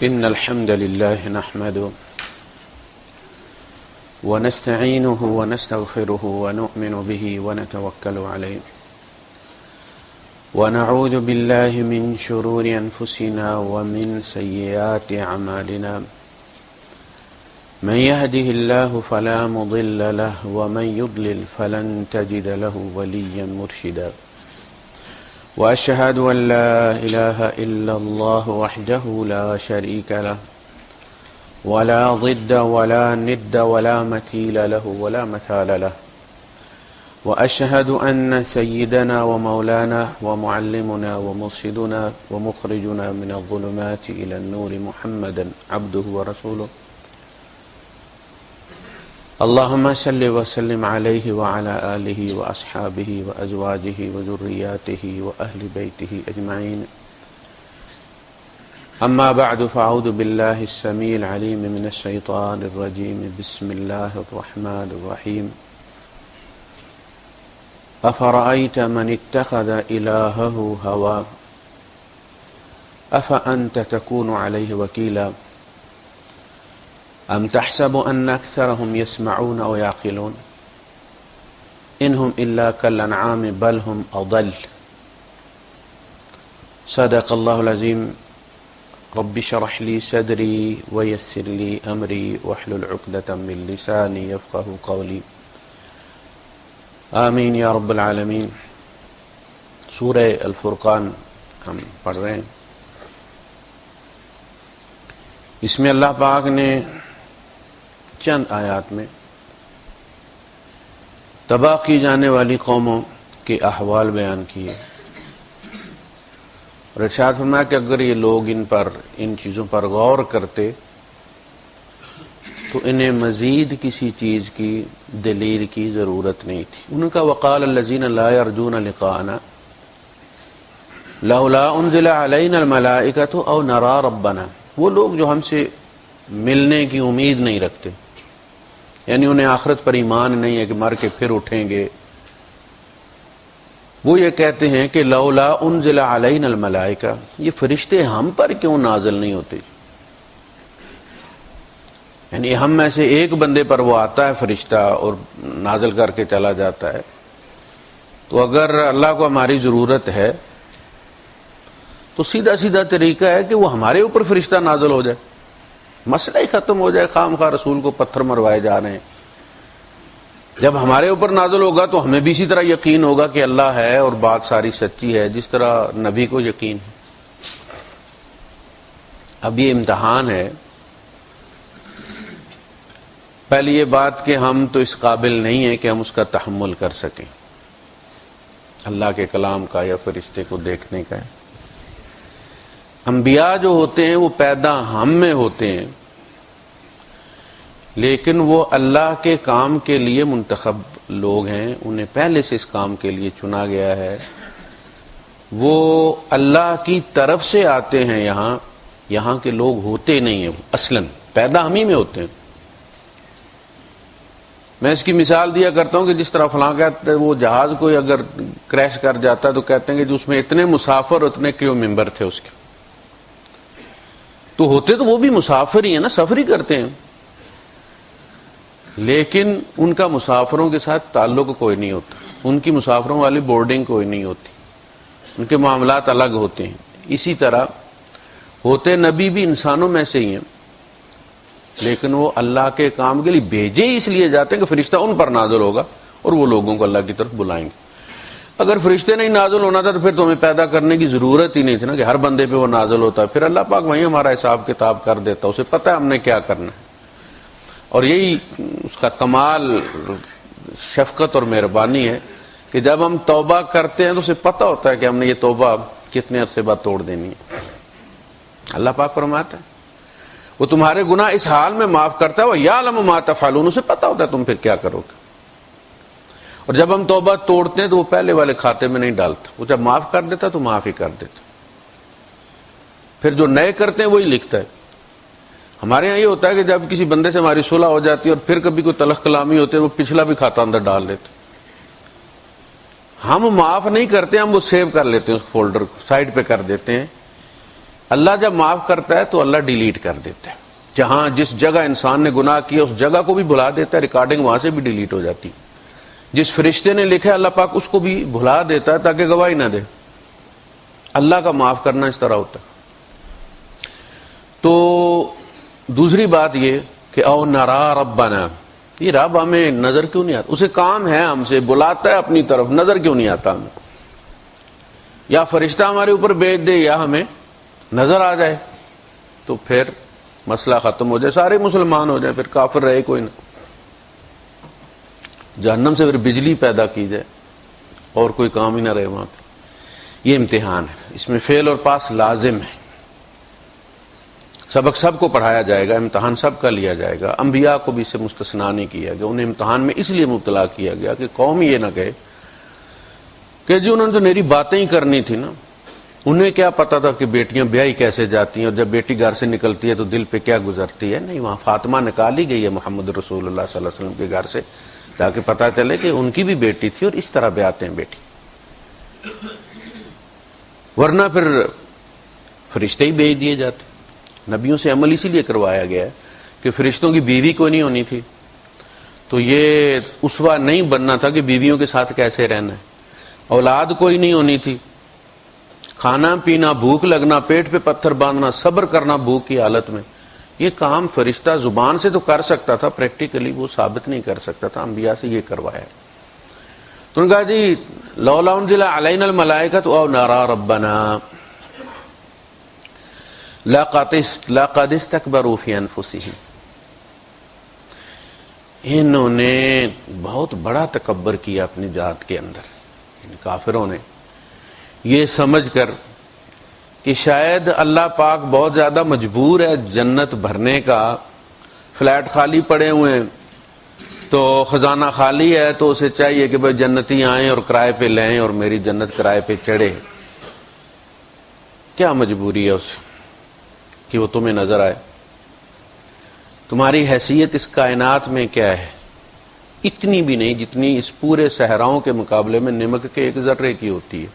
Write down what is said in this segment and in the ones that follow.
إن الحمد لله نحمده ونستعينه ونستغفره ونؤمن به ونتوكل عليه ونعوذ بالله من شرور أنفسنا ومن سيئات أعمالنا من يهده الله فلا مضل له ومن يضلل فلن تجد له وليا مرشدا وأشهد أن لا إله إلا الله وحده لا شريك له ولا ضد ولا ند ولا مثيل له ولا مثال له وأشهد أن سيدنا ومولانا ومعلمنا ومرشدنا ومخرجنا من الظلمات إلى النور محمدا عبده ورسوله اللهم صل وسلم عليه وعلى آله وأصحابه وأزواجه وذرياته وأهل بيته أجمعين أما بعد فأعوذ بالله السميع العليم من الشيطان الرجيم بسم الله الرحمن الرحيم أفرأيت من اتخذ إلهه هواه أفأنت تكون عليه وكيلا أم تحسب أن أكثرهم يسمعون أو يعقلون إنهم إلا كالأنعام بل هم أضل صدق الله العظيم رب اشرح لي صدري ويسر لي أمري واحلل عقدة من لساني يفقهوا قولي آمین یا رب العالمین۔ سورہ الفرقان ہم پڑھ رہے ہیں۔ اس میں اللہ پاک نے چند آیات میں تباہ کی جانے والی قوموں کے احوال بیان کیے اور ارشاد فرمایا کہ اگر یہ لوگ ان چیزوں پر غور کرتے تو انہیں مزید کسی چیز کی دلیل کی ضرورت نہیں تھی۔ ان کا وقال الذین لا یرجون لقاءنا لولا انزل علینا الملائکۃ او نری ربنا، وہ لوگ جو ہم سے ملنے کی امید نہیں رکھتے، یعنی انہیں آخرت پر ایمان نہیں ہے کہ مر کے پھر اٹھیں گے، وہ یہ کہتے ہیں کہ لولا انزل علینا الملائکہ، یہ فرشتے ہم پر کیوں نازل نہیں ہوتے؟ یعنی ہم میں سے ایک بندے پر وہ آتا ہے فرشتہ اور نازل کر کے چلا جاتا ہے، تو اگر اللہ کو ہماری ضرورت ہے تو سیدھا سیدھا طریقہ ہے کہ وہ ہمارے اوپر فرشتہ نازل ہو جائے، مسئلہ ہی ختم ہو جائے، خام خواہ رسول کو پتھر مروائے جا رہے ہیں۔ جب ہمارے اوپر نازل ہوگا تو ہمیں بھی اسی طرح یقین ہوگا کہ اللہ ہے اور بات ساری سچی ہے، جس طرح نبی کو یقین ہے۔ اب یہ امتحان ہے، پہلی یہ بات کہ ہم تو اس قابل نہیں ہیں کہ ہم اس کا تحمل کر سکیں، اللہ کے کلام کا یا فرشتے کو دیکھنے کا ہے۔ انبیاء جو ہوتے ہیں وہ پیدا ہم میں ہوتے ہیں، لیکن وہ اللہ کے کام کے لیے منتخب لوگ ہیں، انہیں پہلے سے اس کام کے لیے چنا گیا ہے، وہ اللہ کی طرف سے آتے ہیں، یہاں کے لوگ ہوتے نہیں ہیں، اصلاً پیدا ہم ہی میں ہوتے ہیں۔ میں اس کی مثال دیا کرتا ہوں کہ جس طرح فلاں کہتے ہیں وہ جہاز کوئی اگر کریش کر جاتا ہے تو کہتے ہیں کہ جو اس میں اتنے مسافر اتنے کریو ممبر تھے اس کے، تو ہوتے تو وہ بھی مسافر ہی ہیں نا، سفر ہی کرتے ہیں، لیکن ان کا مسافروں کے ساتھ تعلق کوئی نہیں ہوتا، ان کی مسافروں والی بورڈنگ کوئی نہیں ہوتی، ان کے معاملات الگ ہوتے ہیں۔ اسی طرح ہوتے نبی بھی انسانوں میں سے ہی ہیں، لیکن وہ اللہ کے کام کے لیے بھیجے ہی اس لیے جاتے ہیں کہ فرشتہ ان پر نازل ہوگا اور وہ لوگوں کو اللہ کی طرف بلائیں گے۔ اگر فرشتے نہیں نازل ہونا تھا تو پھر تو ہمیں پیدا کرنے کی ضرورت ہی نہیں تھی نا کہ ہر بندے پہ وہ نازل ہوتا ہے، پھر اللہ پاک وہیں ہمارا حساب کتاب کر دیتا، اسے پتہ ہے ہم نے کیا کرنا ہے۔ اور یہی اس کا کمال شفقت اور مہربانی ہے کہ جب ہم توبہ کرتے ہیں تو اسے پتہ ہوتا ہے کہ ہم نے یہ توبہ کتنے عرصے بعد توڑ دینی ہے۔ اللہ پاک فرماتا ہے وہ تمہارے گناہ اس حال میں معاف کرتا ہے، وَيَعْلَمُ مَا تَفْعَلُونَ، اسے پتہ ہوتا ہے تم پھر کیا کرو گے۔ اور جب ہم توبہ توڑتے ہیں تو وہ پہلے والے کھاتے میں نہیں ڈالتا، وہ جب معاف کر دیتا تو معاف ہی کر دیتا، پھر جو نئے کرتے ہیں وہی لکھتا ہے۔ ہمارے یہاں یہ ہوتا ہے کہ جب کسی بندے سے ہماری صلح ہو جاتی ہے اور پھر کبھی کوئی تلخ کلامی ہوتی ہے وہ پچھلا بھی کھاتا اندر ڈال دیتے، ہم معاف نہیں کرتے، ہم وہ سیو کر لیتے ہیں، اس فولڈر کو سائڈ پہ کر دیتے ہیں اللہ جب معاف کرتا ہے تو اللہ ڈیلیٹ کر دیتا ہے. جہاں جس جگہ انسان نے گناہ کیا اس جگہ کو بھی بھلا دیتا ہے، ریکارڈنگ وہاں سے بھی ڈیلیٹ ہو جاتی. جس فرشتے نے لکھا ہے اللہ پاک اس کو بھی بھلا دیتا ہے تاکہ گواہی نہ دے. اللہ کا معاف کرنا اس طرح ہوتا ہے. تو دوسری بات یہ کہ او نرا ربنا، یہ رب ہمیں نظر کیوں نہیں آتا؟ اسے کام ہے ہم سے، بلاتا ہے اپنی طرف، نظر کیوں نہیں آتا ہمیں؟ یا فرشتہ ہمارے اوپر بھیج دے یا ہمیں نظر آ جائے تو پھر مسئلہ ختم ہو جائے، سارے مسلمان ہو جائیں، پھر کافر رہے کوئی نہ. جہنم سے پھر بجلی پیدا کی جائے اور کوئی کام ہی نہ رہے وہاں پہ. یہ امتحان ہے، اس میں فیل اور پاس لازم ہے. سبق سب کو پڑھایا جائے گا، امتحان سب کا لیا جائے گا. انبیاء کو بھی اس سے مستثنا نہیں کیا گیا. انہیں امتحان میں اس لیے مبتلا کیا گیا کہ قوم یہ نہ کہے کہ جی انہوں نے تو میری باتیں ہی کرنی تھی نا، انہیں کیا پتا تھا کہ بیٹیاں بیاہی کیسے جاتی ہیں اور جب بیٹی گھر سے نکلتی ہے تو دل پہ کیا گزرتی ہے. نہیں، وہاں فاطمہ نکالی گئی ہے محمد رسول اللہ صلی اللہ علیہ وسلم کے گھر سے تاکہ پتا چلے کہ ان کی بھی بیٹی تھی اور اس طرح بیاتے ہیں بیٹی. ورنہ پھر فرشتے ہی بھیج دیے جاتے. نبیوں سے عمل اسی لیے کروایا گیا ہے کہ فرشتوں کی بیوی کوئی نہیں ہونی تھی، تو یہ اسوہ نہیں بننا تھا کہ بیویوں کے ساتھ کیسے رہنا ہے. اولاد کوئی نہیں ہونی تھی، کھانا پینا، بھوک لگنا، پیٹ پہ پتھر باندھنا، صبر کرنا بھوک کی حالت میں، یہ کام فرشتہ زبان سے تو کر سکتا تھا، پریکٹیکلی وہ ثابت نہیں کر سکتا تھا. انبیاء سے یہ کروایا. تو انہوں نے کہا جی لولا انزل علینا الملائکۃ او نرى ربنا لقد استكبروا في انفسهم. انہوں نے بہت بڑا تکبر کیا اپنی ذات کے اندر، کافروں نے، یہ سمجھ کر کہ شاید اللہ پاک بہت زیادہ مجبور ہے جنت بھرنے کا. فلیٹ خالی پڑے ہوئے ہیں تو خزانہ خالی ہے تو اسے چاہیے کہ بھائی جنتی آئیں اور کرائے پہ لیں اور میری جنت کرائے پہ چڑھے. کیا مجبوری ہے اس کہ وہ تمہیں نظر آئے؟ تمہاری حیثیت اس کائنات میں کیا ہے؟ اتنی بھی نہیں جتنی اس پورے صحراؤں کے مقابلے میں نمک کے ایک ذرے کی ہوتی ہے.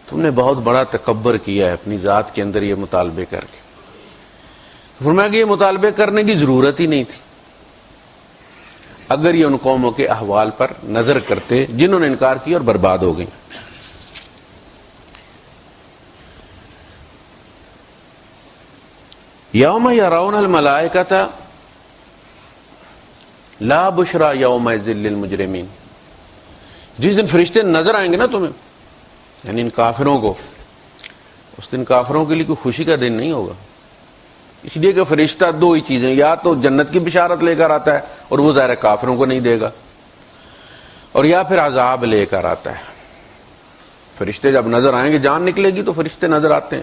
تم نے بہت بڑا تکبر کیا ہے اپنی ذات کے اندر یہ مطالبے کر کے. فرمایا کہ یہ مطالبے کرنے کی ضرورت ہی نہیں تھی اگر یہ ان قوموں کے احوال پر نظر کرتے جنہوں نے انکار کیا اور برباد ہو گئی. یوم یرون الملائکۃ لا بشرا یومئذ للمجرمین. جس دن فرشتے نظر آئیں گے نا تمہیں، یعنی ان کافروں کو، اس دن کافروں کے لیے کوئی خوشی کا دن نہیں ہوگا. اس لیے کہ فرشتہ دو ہی چیزیں، یا تو جنت کی بشارت لے کر آتا ہے اور وہ ظاہر کافروں کو نہیں دے گا، اور یا پھر عذاب لے کر آتا ہے. فرشتے جب نظر آئیں گے، جان نکلے گی تو فرشتے نظر آتے ہیں،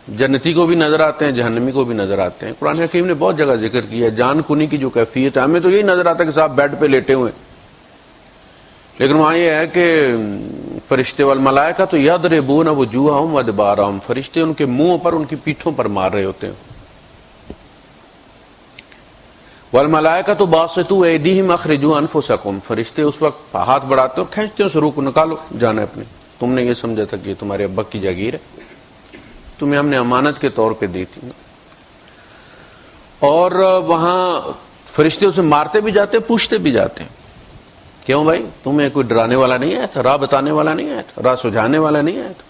جنتی کو بھی نظر آتے ہیں، جہنمی کو بھی نظر آتے ہیں. قرآن حکیم نے بہت جگہ ذکر کیا ہے جان کنی کی جو کیفیت ہے. ہمیں تو یہی نظر آتا ہے کہ صاحب بیڈ پہ لیٹے ہوئے، لیکن وہاں یہ ہے کہ فرشتے والملائکۃ یضربون وجوہہم وادبارہم، فرشتے ان کے منہوں پر، ان کی پیٹھوں پر مار رہے ہوتے ہیں. والملائکۃ باسطوا ایدیہم اخرجوا انفسکم، فرشتے اس وقت ہاتھ بڑھاتے اور کھینچتے ہیں اس روح کو، نکالو جانا اپنے. تم نے یہ سمجھا تھا کہ یہ تمہارے ابا کی جاگیر ہے، تمہیں ہم نے امانت کے طور پہ دی تھی. اور وہاں فرشتے اسے مارتے بھی جاتے ہیں، پوچھتے بھی جاتے ہیں کیوں بھائی تمہیں کوئی ڈرانے والا نہیں آیا تھا، راہ بتانے والا نہیں آیا تھا، راہ سجھانے والا نہیں آیا تھا.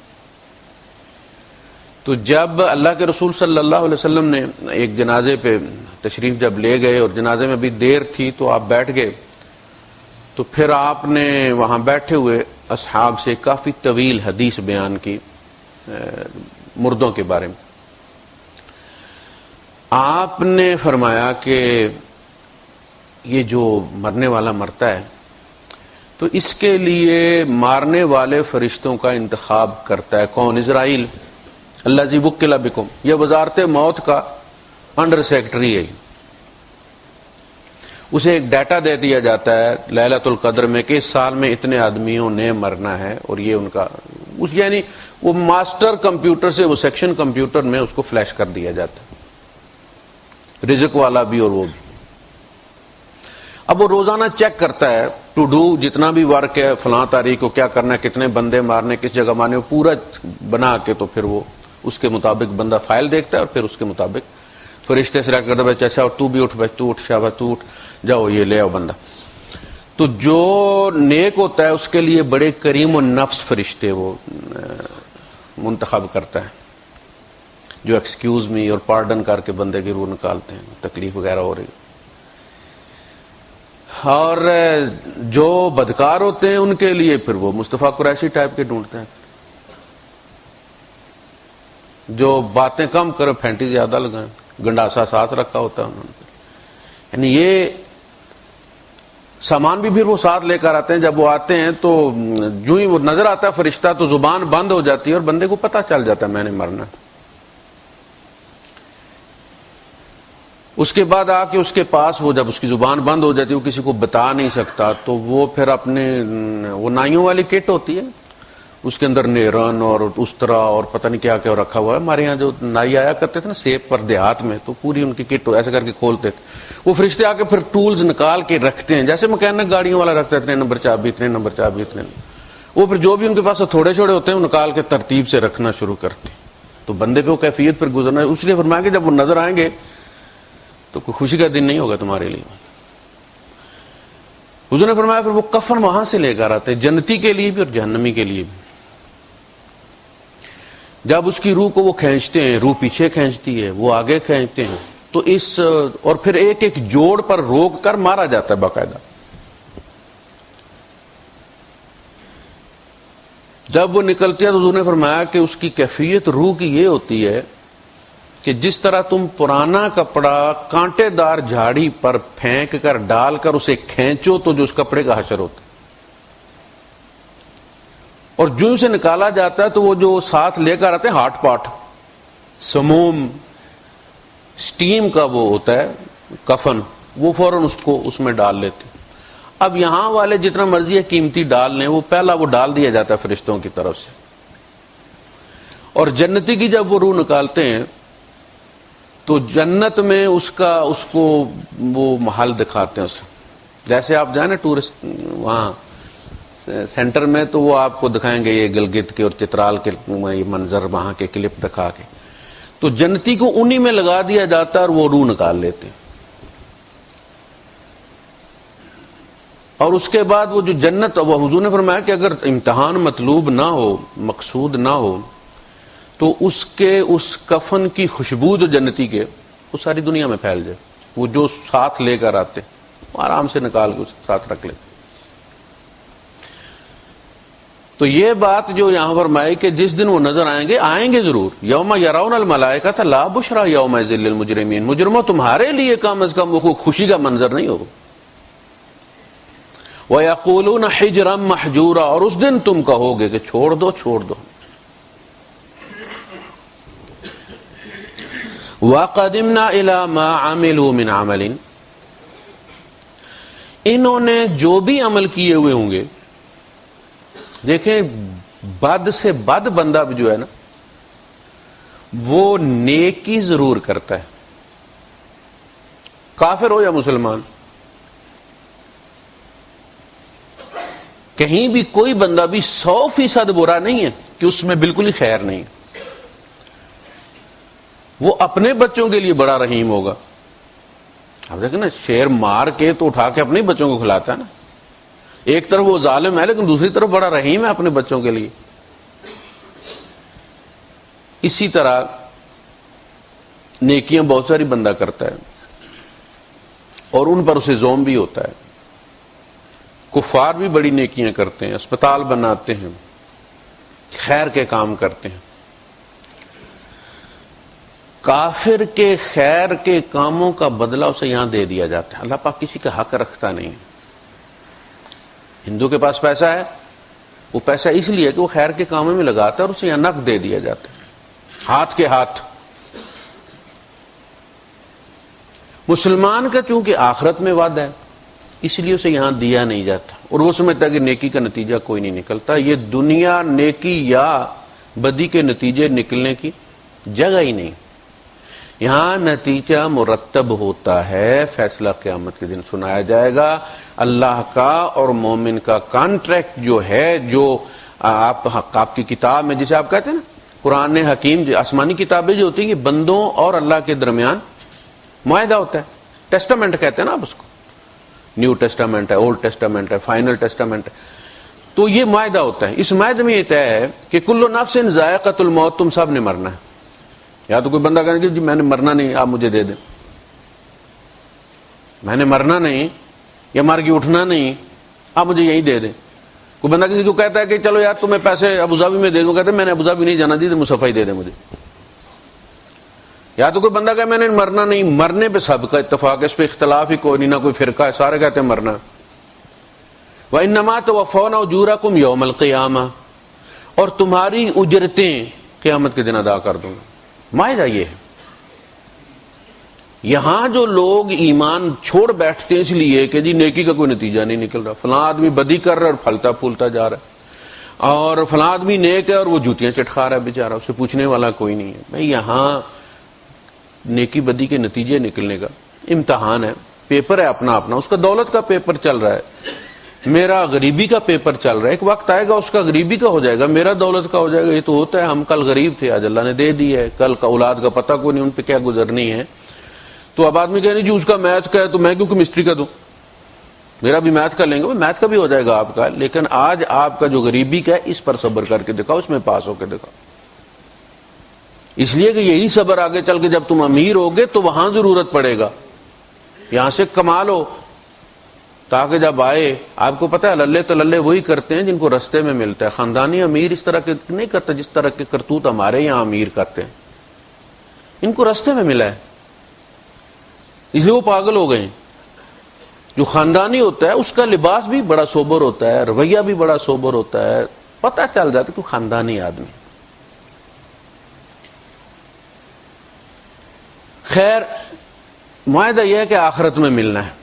تو جب اللہ کے رسول صلی اللہ علیہ وسلم نے ایک جنازے پہ تشریف جب لے گئے اور جنازے میں بھی دیر تھی تو آپ بیٹھ گئے، تو پھر آپ نے وہاں بیٹھے ہوئے اصحاب سے کافی طویل حدیث بیان کی مردوں کے بارے میں. آپ نے فرمایا کہ یہ جو مرنے والا مرتا ہے تو اس کے لیے مارنے والے فرشتوں کا انتخاب کرتا ہے کون؟ اسرائیل الذی وکل بکم، یہ وزارت موت کا انڈر سیکرٹری ہے. اسے ایک ڈیٹا دے دیا جاتا ہے لیلۃ القدر میں کہ اس سال میں اتنے آدمیوں نے مرنا ہے، اور یہ ان کا اس یعنی وہ ماسٹر کمپیوٹر سے وہ سیکشن کمپیوٹر میں اس کو فلیش کر دیا جاتا ہے، رزق والا بھی اور وہ بھی. اب وہ روزانہ چیک کرتا ہے ٹو ڈو جتنا بھی ورک ہے فلاں تاریخ کو کیا کرنا ہے, کتنے بندے مارنے, کس جگہ مارنے, وہ پورا بنا کے تو پھر وہ اس کے مطابق بندہ فائل دیکھتا ہے اور پھر اس کے مطابق فرشتے سے کرتا ہے اچھا تو بھی اٹھ بھائی, تو اٹھ شاباش تو اٹھ, جاؤ یہ لے آؤ بندہ. تو جو نیک ہوتا ہے اس کے لیے بڑے کریم و نفس فرشتے وہ منتخب کرتا ہے, جو ایکسکیوز می اور پارڈن کر کے بندے کی روح نکالتے ہیں, تکلیف وغیرہ ہو رہی. اور جو بدکار ہوتے ہیں ان کے لیے پھر وہ مصطفیٰ قریشی ٹائپ کے ڈھونڈتے ہیں, جو باتیں کم کرے پھینٹی زیادہ لگائیں, گنڈاسا ساتھ رکھا ہوتا ہے انہوں نے. یعنی یہ سامان بھی پھر وہ ساتھ لے کر آتے ہیں. جب وہ آتے ہیں تو جو ہی وہ نظر آتا ہے فرشتہ تو زبان بند ہو جاتی ہے اور بندے کو پتہ چل جاتا ہے میں نے مرنا. اس کے بعد آ کے اس کے پاس وہ جب اس کی زبان بند ہو جاتی ہے, وہ کسی کو بتا نہیں سکتا, تو وہ پھر اپنے وہ نائیوں والی کٹ ہوتی ہے, اس کے اندر نیرن اور استرا اور پتہ نہیں کیا کیا رکھا ہوا ہے. ہمارے یہاں جو نائی آیا کرتے تھے نا سیب پر دیہات میں, تو پوری ان کی کٹ ایسے کر کے کھولتے تھے. وہ فرشتے آ کے پھر ٹولز نکال کے رکھتے ہیں, جیسے مکینک گاڑیوں والا رکھتا ہے, اتنے نمبر چابی, اتنے نمبر چابی, اتنے. وہ پھر جو بھی ان کے پاس تھوڑے چھوڑے ہوتے ہیں وہ نکال کے ترتیب سے رکھنا شروع کرتے ہیں. تو بندے پہ وہ کیفیت پھر گزرنا ہے. اس لیے فرمایا کہ جب وہ نظر آئیں گے تو کوئی خوشی کا دن نہیں ہوگا تمہارے لیے. حضور نے فرمایا پھر وہ کفن وہاں سے لے کر آتے ہیں, جنتی کے لیے بھی اور جہنمی کے لیے بھی. جب اس کی روح کو وہ کھینچتے ہیں, روح پیچھے کھینچتی ہے, وہ آگے کھینچتے ہیں, تو اس اور پھر ایک ایک جوڑ پر روک کر مارا جاتا ہے باقاعدہ. جب وہ نکلتی ہے تو حضور نے فرمایا کہ اس کی کیفیت روح کی یہ ہوتی ہے کہ جس طرح تم پرانا کپڑا کانٹے دار جھاڑی پر پھینک کر ڈال کر اسے کھینچو تو جو اس کپڑے کا حشر ہوتا ہے, اور جو اسے نکالا جاتا ہے تو وہ جو ساتھ لے کر آتے ہیں ہاٹ پاٹ, سموم, سٹیم کا وہ ہوتا ہے کفن, وہ فوراً اس کو اس میں ڈال لیتے. اب یہاں والے جتنا مرضی ہے قیمتی ڈال لیں, وہ پہلا وہ ڈال دیا جاتا ہے فرشتوں کی طرف سے. اور جنتی کی جب وہ روح نکالتے ہیں تو جنت میں اس کو وہ محل دکھاتے ہیں اسے. جیسے آپ جائیں نا ٹورسٹ وہاں سینٹر میں, تو وہ آپ کو دکھائیں گے یہ گلگت کے اور چترال کے یہ منظر وہاں کے کلپ دکھا کے. تو جنتی کو انہی میں لگا دیا جاتا ہے اور وہ روح نکال لیتے ہیں. اور اس کے بعد وہ جو جنت, وہ حضور نے فرمایا کہ اگر امتحان مطلوب نہ ہو, مقصود نہ ہو, تو اس کفن کی خوشبو جو جنتی کے وہ ساری دنیا میں پھیل جائے. وہ جو ساتھ لے کر آتے وہ آرام سے نکال کے اس ساتھ رکھ لیتے. تو یہ بات جو یہاں فرمائی کہ جس دن وہ نظر آئیں گے ضرور. یوم یرون الملائکۃ لا بشری یومئذ للمجرمین, مجرموں تمہارے لیے کم از کم وہ خوشی کا منظر نہیں ہوگا. وَيَقُولُونَ حِجْرًا مَحْجُورًا, اور اس دن تم کہو گے کہ چھوڑ دو چھوڑ دو. وَقَدِمْنَا إِلَى مَا عَمِلُوا مِنْ عَمَلٍ, انہوں نے جو بھی عمل کیے ہوئے ہوں گے. دیکھیں بد سے بد بندہ بھی جو ہے نا وہ نیکی ضرور کرتا ہے, کافر ہو یا مسلمان. کہیں بھی کوئی بندہ بھی 100% برا نہیں ہے کہ اس میں بالکل ہی خیر نہیں. وہ اپنے بچوں کے لیے بڑا رحیم ہوگا. آپ دیکھیں نا, شیر مار کے تو اٹھا کے اپنے بچوں کو کھلاتا ہے نا. ایک طرف وہ ظالم ہے لیکن دوسری طرف بڑا رحیم ہے اپنے بچوں کے لیے. اسی طرح نیکیاں بہت ساری بندہ کرتا ہے اور ان پر اسے زوم بھی ہوتا ہے. کفار بھی بڑی نیکیاں کرتے ہیں, اسپتال بناتے ہیں, خیر کے کام کرتے ہیں. کافر کے خیر کے کاموں کا بدلہ اسے یہاں دے دیا جاتا ہے. اللہ پاک کسی کا حق رکھتا نہیں. ہندو کے پاس پیسہ ہے, وہ پیسہ اس لیے کہ وہ خیر کے کاموں میں لگاتا ہے اور اسے یہاں نقد دے دیا جاتا ہے ہاتھ کے ہاتھ. مسلمان کا چونکہ آخرت میں وعدہ ہے اس لیے اسے یہاں دیا نہیں جاتا, اور وہ سمجھتا ہے کہ نیکی کا نتیجہ کوئی نہیں نکلتا. یہ دنیا نیکی یا بدی کے نتیجے نکلنے کی جگہ ہی نہیں. یہاں نتیجہ مرتب ہوتا ہے، فیصلہ قیامت کے دن سنایا جائے گا۔ اللہ کا اور مومن کا کانٹریکٹ جو ہے، جو آپ کی کتاب میں جسے آپ کہتے ہیں نا قرآن حکیم، جو آسمانی کتابیں جو ہوتی ہیں، یہ بندوں اور اللہ کے درمیان معاہدہ ہوتا ہے۔ ٹیسٹامنٹ کہتے ہیں نا آپ اس کو، نیو ٹیسٹامنٹ ہے، اولڈ ٹیسٹامنٹ ہے، فائنل ٹیسٹامنٹ ہے۔ تو یہ معاہدہ ہوتا ہے، اس معاہدے میں یہ طے ہے کہ کل نفس ذائقۃ الموت، تم سب نے مرنا ہے۔ یا تو کوئی بندہ کہے کہ جی میں نے مرنا نہیں، آپ مجھے دے دیں، میں نے مرنا نہیں یا مر کے اٹھنا نہیں، آپ مجھے یہی دے دیں۔ کوئی بندہ کسی کو کہتا ہے کہ چلو یار تمہیں پیسے ابوظہبی میں دے دوں، کہتے ہیں میں نے ابوظہبی نہیں جانا، تو مصطفی ہی دے دیں مجھے۔ یا تو کوئی بندہ کہے میں نے مرنا نہیں، مرنے پہ سب کا اتفاق ہے، اس پہ اختلاف ہی کوئی نہیں، نہ کوئی فرقہ ہے، سارے کہتے ہیں مرنا۔ وَإِنَّمَا تُوَفَّوْنَ أُجُورَكُمْ يَوْمَ الْقِيَامَةِ، اور تمہاری اجرتیں قیامت کے دن ادا کر دوں گا۔ معاہدہ یہ ہے۔ یہاں جو لوگ ایمان چھوڑ بیٹھتے ہیں اس لیے کہ جی نیکی کا کوئی نتیجہ نہیں نکل رہا، فلاں آدمی بدی کر رہا ہے اور پھلتا پھولتا جا رہا ہے، اور فلاں آدمی نیک ہے اور وہ جوتیاں چٹکا رہا ہے بیچارہ، اسے پوچھنے والا کوئی نہیں ہے۔ بھائی یہاں نیکی بدی کے نتیجے نکلنے کا امتحان ہے، پیپر ہے اپنا اپنا، اس کا دولت کا پیپر چل رہا ہے، میرا غریبی کا پیپر چل رہا ہے، ایک وقت آئے گا اس کا غریبی کا ہو جائے گا، میرا دولت کا ہو جائے گا۔ یہ تو ہوتا ہے، ہم کل غریب تھے، آج اللہ نے دے دی ہے، کل کا اولاد کا پتہ کوئی نہیں، ان پہ کیا گزرنی ہے۔ تو اب آدمی کہہ نہیں جی اس کا میتھ کا ہے تو میں کیوں کیمسٹری کا دوں، میرا بھی میتھ کا لیں گے، میتھ کا بھی ہو جائے گا آپ کا، لیکن آج آپ کا جو غریبی کا ہے اس پر صبر کر کے دکھاؤ، اس میں پاس ہو کے دکھاؤ۔ اس لیے کہ یہی صبر آگے چل کے جب تم امیر ہوگے تو وہاں ضرورت پڑے گا، یہاں سے کما لو تاکہ جب آئے، آپ کو پتہ ہے للے تللے وہی کرتے ہیں جن کو رستے میں ملتا ہے، خاندانی امیر اس طرح کے نہیں کرتا جس طرح کے کرتوت ہمارے یہاں امیر کرتے ہیں، ان کو رستے میں ملا ہے اس لیے وہ پاگل ہو گئے ہیں۔ جو خاندانی ہوتا ہے اس کا لباس بھی بڑا سوبر ہوتا ہے، رویہ بھی بڑا سوبر ہوتا ہے، پتہ چل جاتا ہے کہ خاندانی آدمی۔ خیر، معاہدہ یہ ہے کہ آخرت میں ملنا ہے،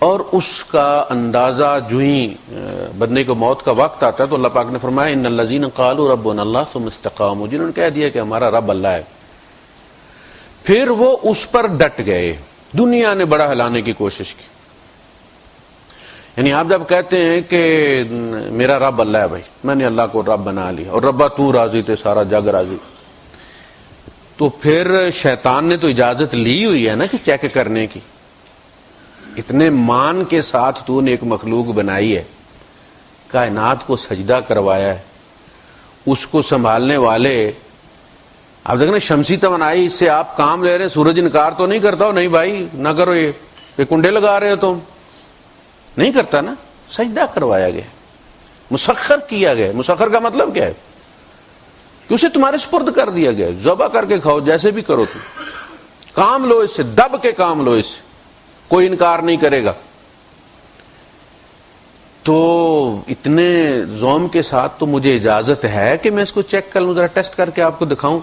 اور اس کا اندازہ جو ہی بندے کو موت کا وقت آتا ہے تو اللہ پاک نے فرمایا ان الذین قالوا ربنا اللہ ثم استقاموا، جنہوں نے کہہ دیا کہ ہمارا رب اللہ ہے، پھر وہ اس پر ڈٹ گئے۔ دنیا نے بڑا ہلانے کی کوشش کی، یعنی آپ جب کہتے ہیں کہ میرا رب اللہ ہے، بھائی میں نے اللہ کو رب بنا لیا، اور ربا تو راضی تے سارا جگ راضی، تو پھر شیطان نے تو اجازت لی ہوئی ہے نا کہ چیک کرنے کی، اتنے مان کے ساتھ تو نے ایک مخلوق بنائی ہے، کائنات کو سجدہ کروایا ہے، اس کو سنبھالنے والے، آپ دیکھیں نا شمسی توانائی، اس سے آپ کام لے رہے ہیں، سورج انکار تو نہیں کرتا ہو، نہیں بھائی نہ کرو، یہ کنڈے لگا رہے ہو تم، نہیں کرتا نا، سجدہ کروایا گیا، مسخر کیا گیا۔ مسخر کا مطلب کیا ہے کہ اسے تمہارے سپرد کر دیا گیا، ذبح کر کے کھاؤ، جیسے بھی کرو تم، کام لو اس سے، دب کے کام لو اس سے، کوئی انکار نہیں کرے گا۔ تو اتنے زوم کے ساتھ تو مجھے اجازت ہے کہ میں اس کو چیک کر لوں، ذرا ٹیسٹ کر کے آپ کو دکھاؤں۔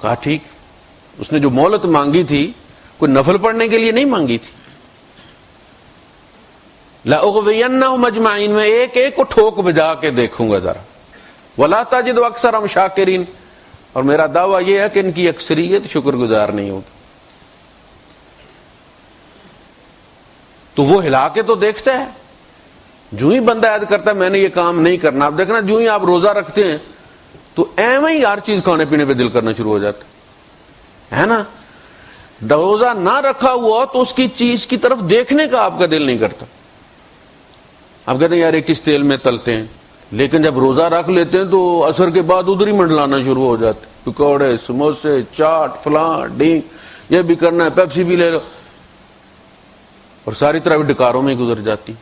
کہا ٹھیک۔ اس نے جو مہلت مانگی تھی کوئی نفل پڑھنے کے لیے نہیں مانگی تھی، لَأُغْوِيَنَّهُمْ أَجْمَعِينَ، میں ایک ایک کو ٹھوک بجا کے دیکھوں گا ذرا، وَلَا تَجِدُ أَكْثَرَهُمْ شَاكِرِينَ، اور میرا دعویٰ یہ ہے کہ ان کی اکثریت شکر گزار نہیں ہوگی۔ تو وہ ہلا کے تو دیکھتا ہے، جو ہی بندہ عہد کرتا ہے میں نے یہ کام نہیں کرنا، آپ دیکھنا جو ہی آپ روزہ رکھتے ہیں تو ایویں ہی ہر چیز کھانے پینے پہ دل کرنا شروع ہو جاتا ہے نا۔ روزہ نہ رکھا ہوا تو اس کی چیز کی طرف دیکھنے کا آپ کا دل نہیں کرتا، آپ کہتے ہیں یار یہ کس تیل میں تلتے ہیں، لیکن جب روزہ رکھ لیتے ہیں تو عصر کے بعد ادھر ہی منڈلانا شروع ہو جاتے، پکوڑے، سموسے، چاٹ، فلاں ڈینگ، یہ بھی کرنا ہے، پیپسی بھی لے لو، اور ساری طرح ڈکاروں میں گزر جاتی۔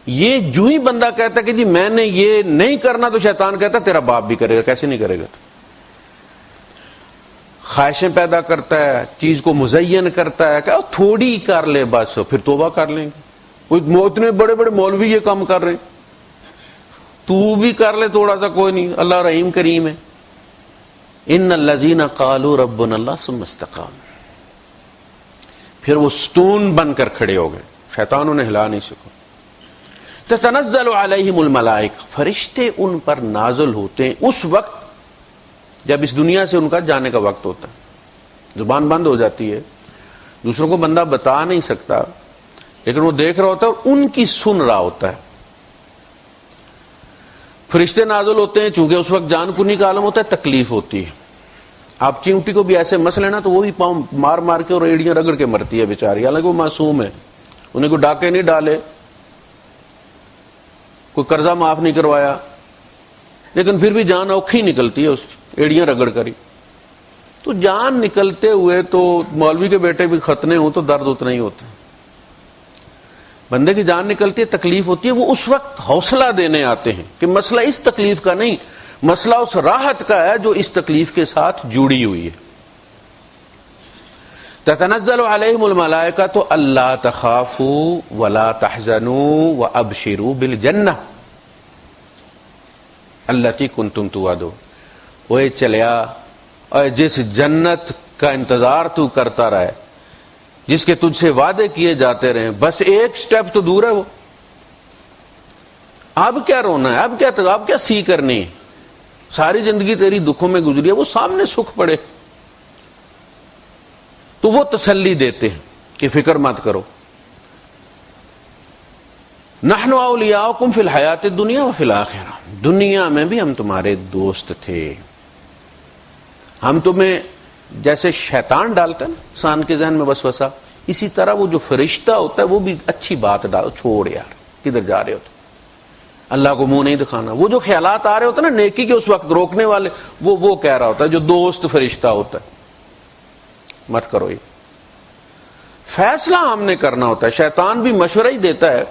یہ جو ہی بندہ کہتا ہے کہ جی میں نے یہ نہیں کرنا، تو شیطان کہتا ہے تیرا باپ بھی کرے گا، کیسے نہیں کرے گا؟ خواہشیں پیدا کرتا ہے، چیز کو مزین کرتا ہے کہ تھوڑی کر لے بس، پھر توبہ کر لیں گے، کوئی اتنے بڑے بڑے مولوی یہ کام کر رہے ہیں، تو بھی کر لے تھوڑا سا، کوئی نہیں، اللہ رحیم کریم ہے۔ ان الذین قالوا ربنا اللہ ثم استقاموا، پھر وہ سٹون بن کر کھڑے ہو گئے، شیطان انہیں ہلا نہیں سکا۔ تتنزل علیہم الملائکہ، فرشتے ان پر نازل ہوتے ہیں اس وقت جب اس دنیا سے ان کا جانے کا وقت ہوتا ہے، زبان بند ہو جاتی ہے، دوسروں کو بندہ بتا نہیں سکتا، لیکن وہ دیکھ رہا ہوتا ہے اور ان کی سن رہا ہوتا ہے۔ فرشتے نازل ہوتے ہیں، چونکہ اس وقت جان کنی کا عالم ہوتا ہے، تکلیف ہوتی ہے۔ آپ چیونٹی کو بھی ایسے مس لینا تو وہ بھی پاؤں مار مار کے اور ایڑیاں رگڑ کے مرتی ہے بیچاری، حالانکہ وہ معصوم ہے، انہیں کوئی ڈاکے نہیں ڈالے، کوئی قرضہ معاف نہیں کروایا، لیکن پھر بھی جان اوکھی نکلتی ہے اس کی، ایڑیاں رگڑ کری۔ تو جان نکلتے ہوئے تو مولوی کے بیٹے بھی ختنے ہوں تو درد اتنا ہی ہوتا ہے، بندے کی جان نکلتی ہے، تکلیف ہوتی ہے، وہ اس وقت حوصلہ دینے آتے ہیں کہ مسئلہ اس تکلیف کا نہیں، مسئلہ اس راحت کا ہے جو اس تکلیف کے ساتھ جڑی ہوئی ہے۔ تتنزل علیہم الملائکۃ الا تخافوا ولا تحزنوا وابشروا بالجنہ التی کنتم توعدون۔ اوے چلیا، اے جس جنت کا انتظار تو کرتا رہے، جس کے تجھ سے وعدے کیے جاتے رہے، بس ایک سٹیپ تو دور ہے وہ، اب کیا رونا ہے، اب کیا سی کرنی ہے، ساری زندگی تیری دکھوں میں گزری ہے، وہ سامنے سکھ پڑے۔ تو وہ تسلی دیتے ہیں کہ فکر مت کرو، نحن اولیاؤکم فی الحیات الدنیا وفی الآخرہ، دنیا میں بھی ہم تمہارے دوست تھے، ہم تمہیں جیسے شیطان ڈالتا ہے نا انسان کے ذہن میں وسوسہ، اسی طرح وہ جو فرشتہ ہوتا ہے وہ بھی اچھی بات ڈالو، چھوڑ یار کدھر جا رہے ہو تو اللہ کو منہ نہیں دکھانا، وہ جو خیالات آ رہے ہوتے ہیں نا نیکی کے اس وقت روکنے والے، وہ کہہ رہا ہوتا ہے جو دوست فرشتہ ہوتا ہے، مت کرو یہ فیصلہ ہم نے کرنا ہوتا ہے۔ شیطان بھی مشورہ ہی دیتا ہے،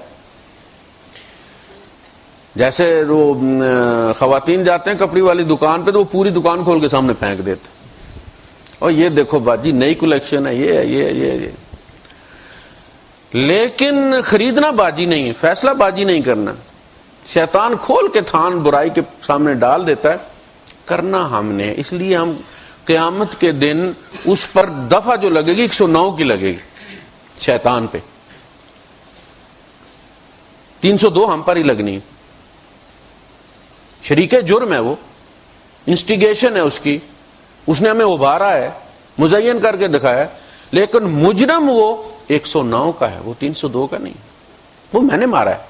جیسے وہ خواتین جاتے ہیں کپڑی والی دکان پہ تو وہ پوری دکان کھول کے سامنے پھینک دیتے، اور یہ دیکھو باجی نئی کلیکشن ہے، یہ لیکن خریدنا باجی نہیں ہے، فیصلہ باجی نہیں کرنا، شیطان کھول کے تھان برائی کے سامنے ڈال دیتا ہے، کرنا ہم نے۔ اس لیے ہم قیامت کے دن اس پر دفعہ جو لگے گی 109 کی لگے گی شیطان پہ، 302 ہم پر ہی لگنی ہے۔ شریک جرم ہے وہ، انسٹیگیشن ہے اس کی، اس نے ہمیں ابھارا ہے، مزین کر کے دکھایا ہے، لیکن مجرم وہ 109 کا ہے، وہ 302 کا نہیں، وہ میں نے مارا ہے۔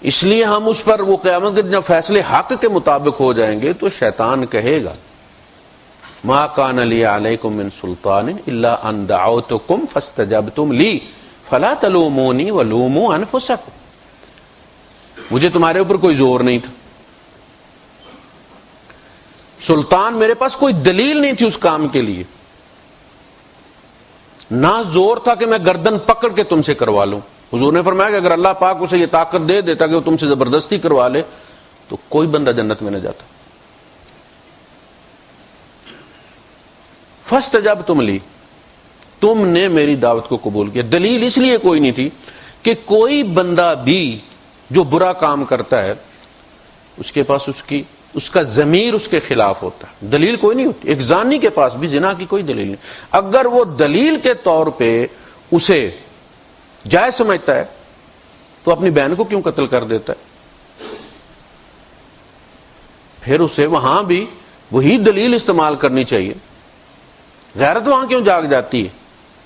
اس لیے ہم اس پر وہ قیامت کے جب فیصلے حق کے مطابق ہو جائیں گے تو شیطان کہے گا ما کان لی علیکم من سلطان الا ان دعوتکم فاستجبتم لی فلا تلومونی ولوموا انفسکم، مجھے تمہارے اوپر کوئی زور نہیں تھا، سلطان میرے پاس کوئی دلیل نہیں تھی اس کام کے لیے، نہ زور تھا کہ میں گردن پکڑ کے تم سے کروا لوں۔ حضور نے فرمایا کہ اگر اللہ پاک اسے یہ طاقت دے دیتا کہ وہ تم سے زبردستی کروا لے تو کوئی بندہ جنت میں نہ جاتا۔ فاستجبتم لی، تم نے میری دعوت کو قبول کیا۔ دلیل اس لیے کوئی نہیں تھی کہ کوئی بندہ بھی جو برا کام کرتا ہے اس کے پاس اس کا ضمیر اس کے خلاف ہوتا ہے، دلیل کوئی نہیں ہوتی۔ ایک زانی کے پاس بھی زنا کی کوئی دلیل نہیں، اگر وہ دلیل کے طور پہ اسے جائز سمجھتا ہے تو اپنی بہن کو کیوں قتل کر دیتا ہے؟ پھر اسے وہاں بھی وہی دلیل استعمال کرنی چاہیے۔ غیرت وہاں کیوں جاگ جاتی ہے،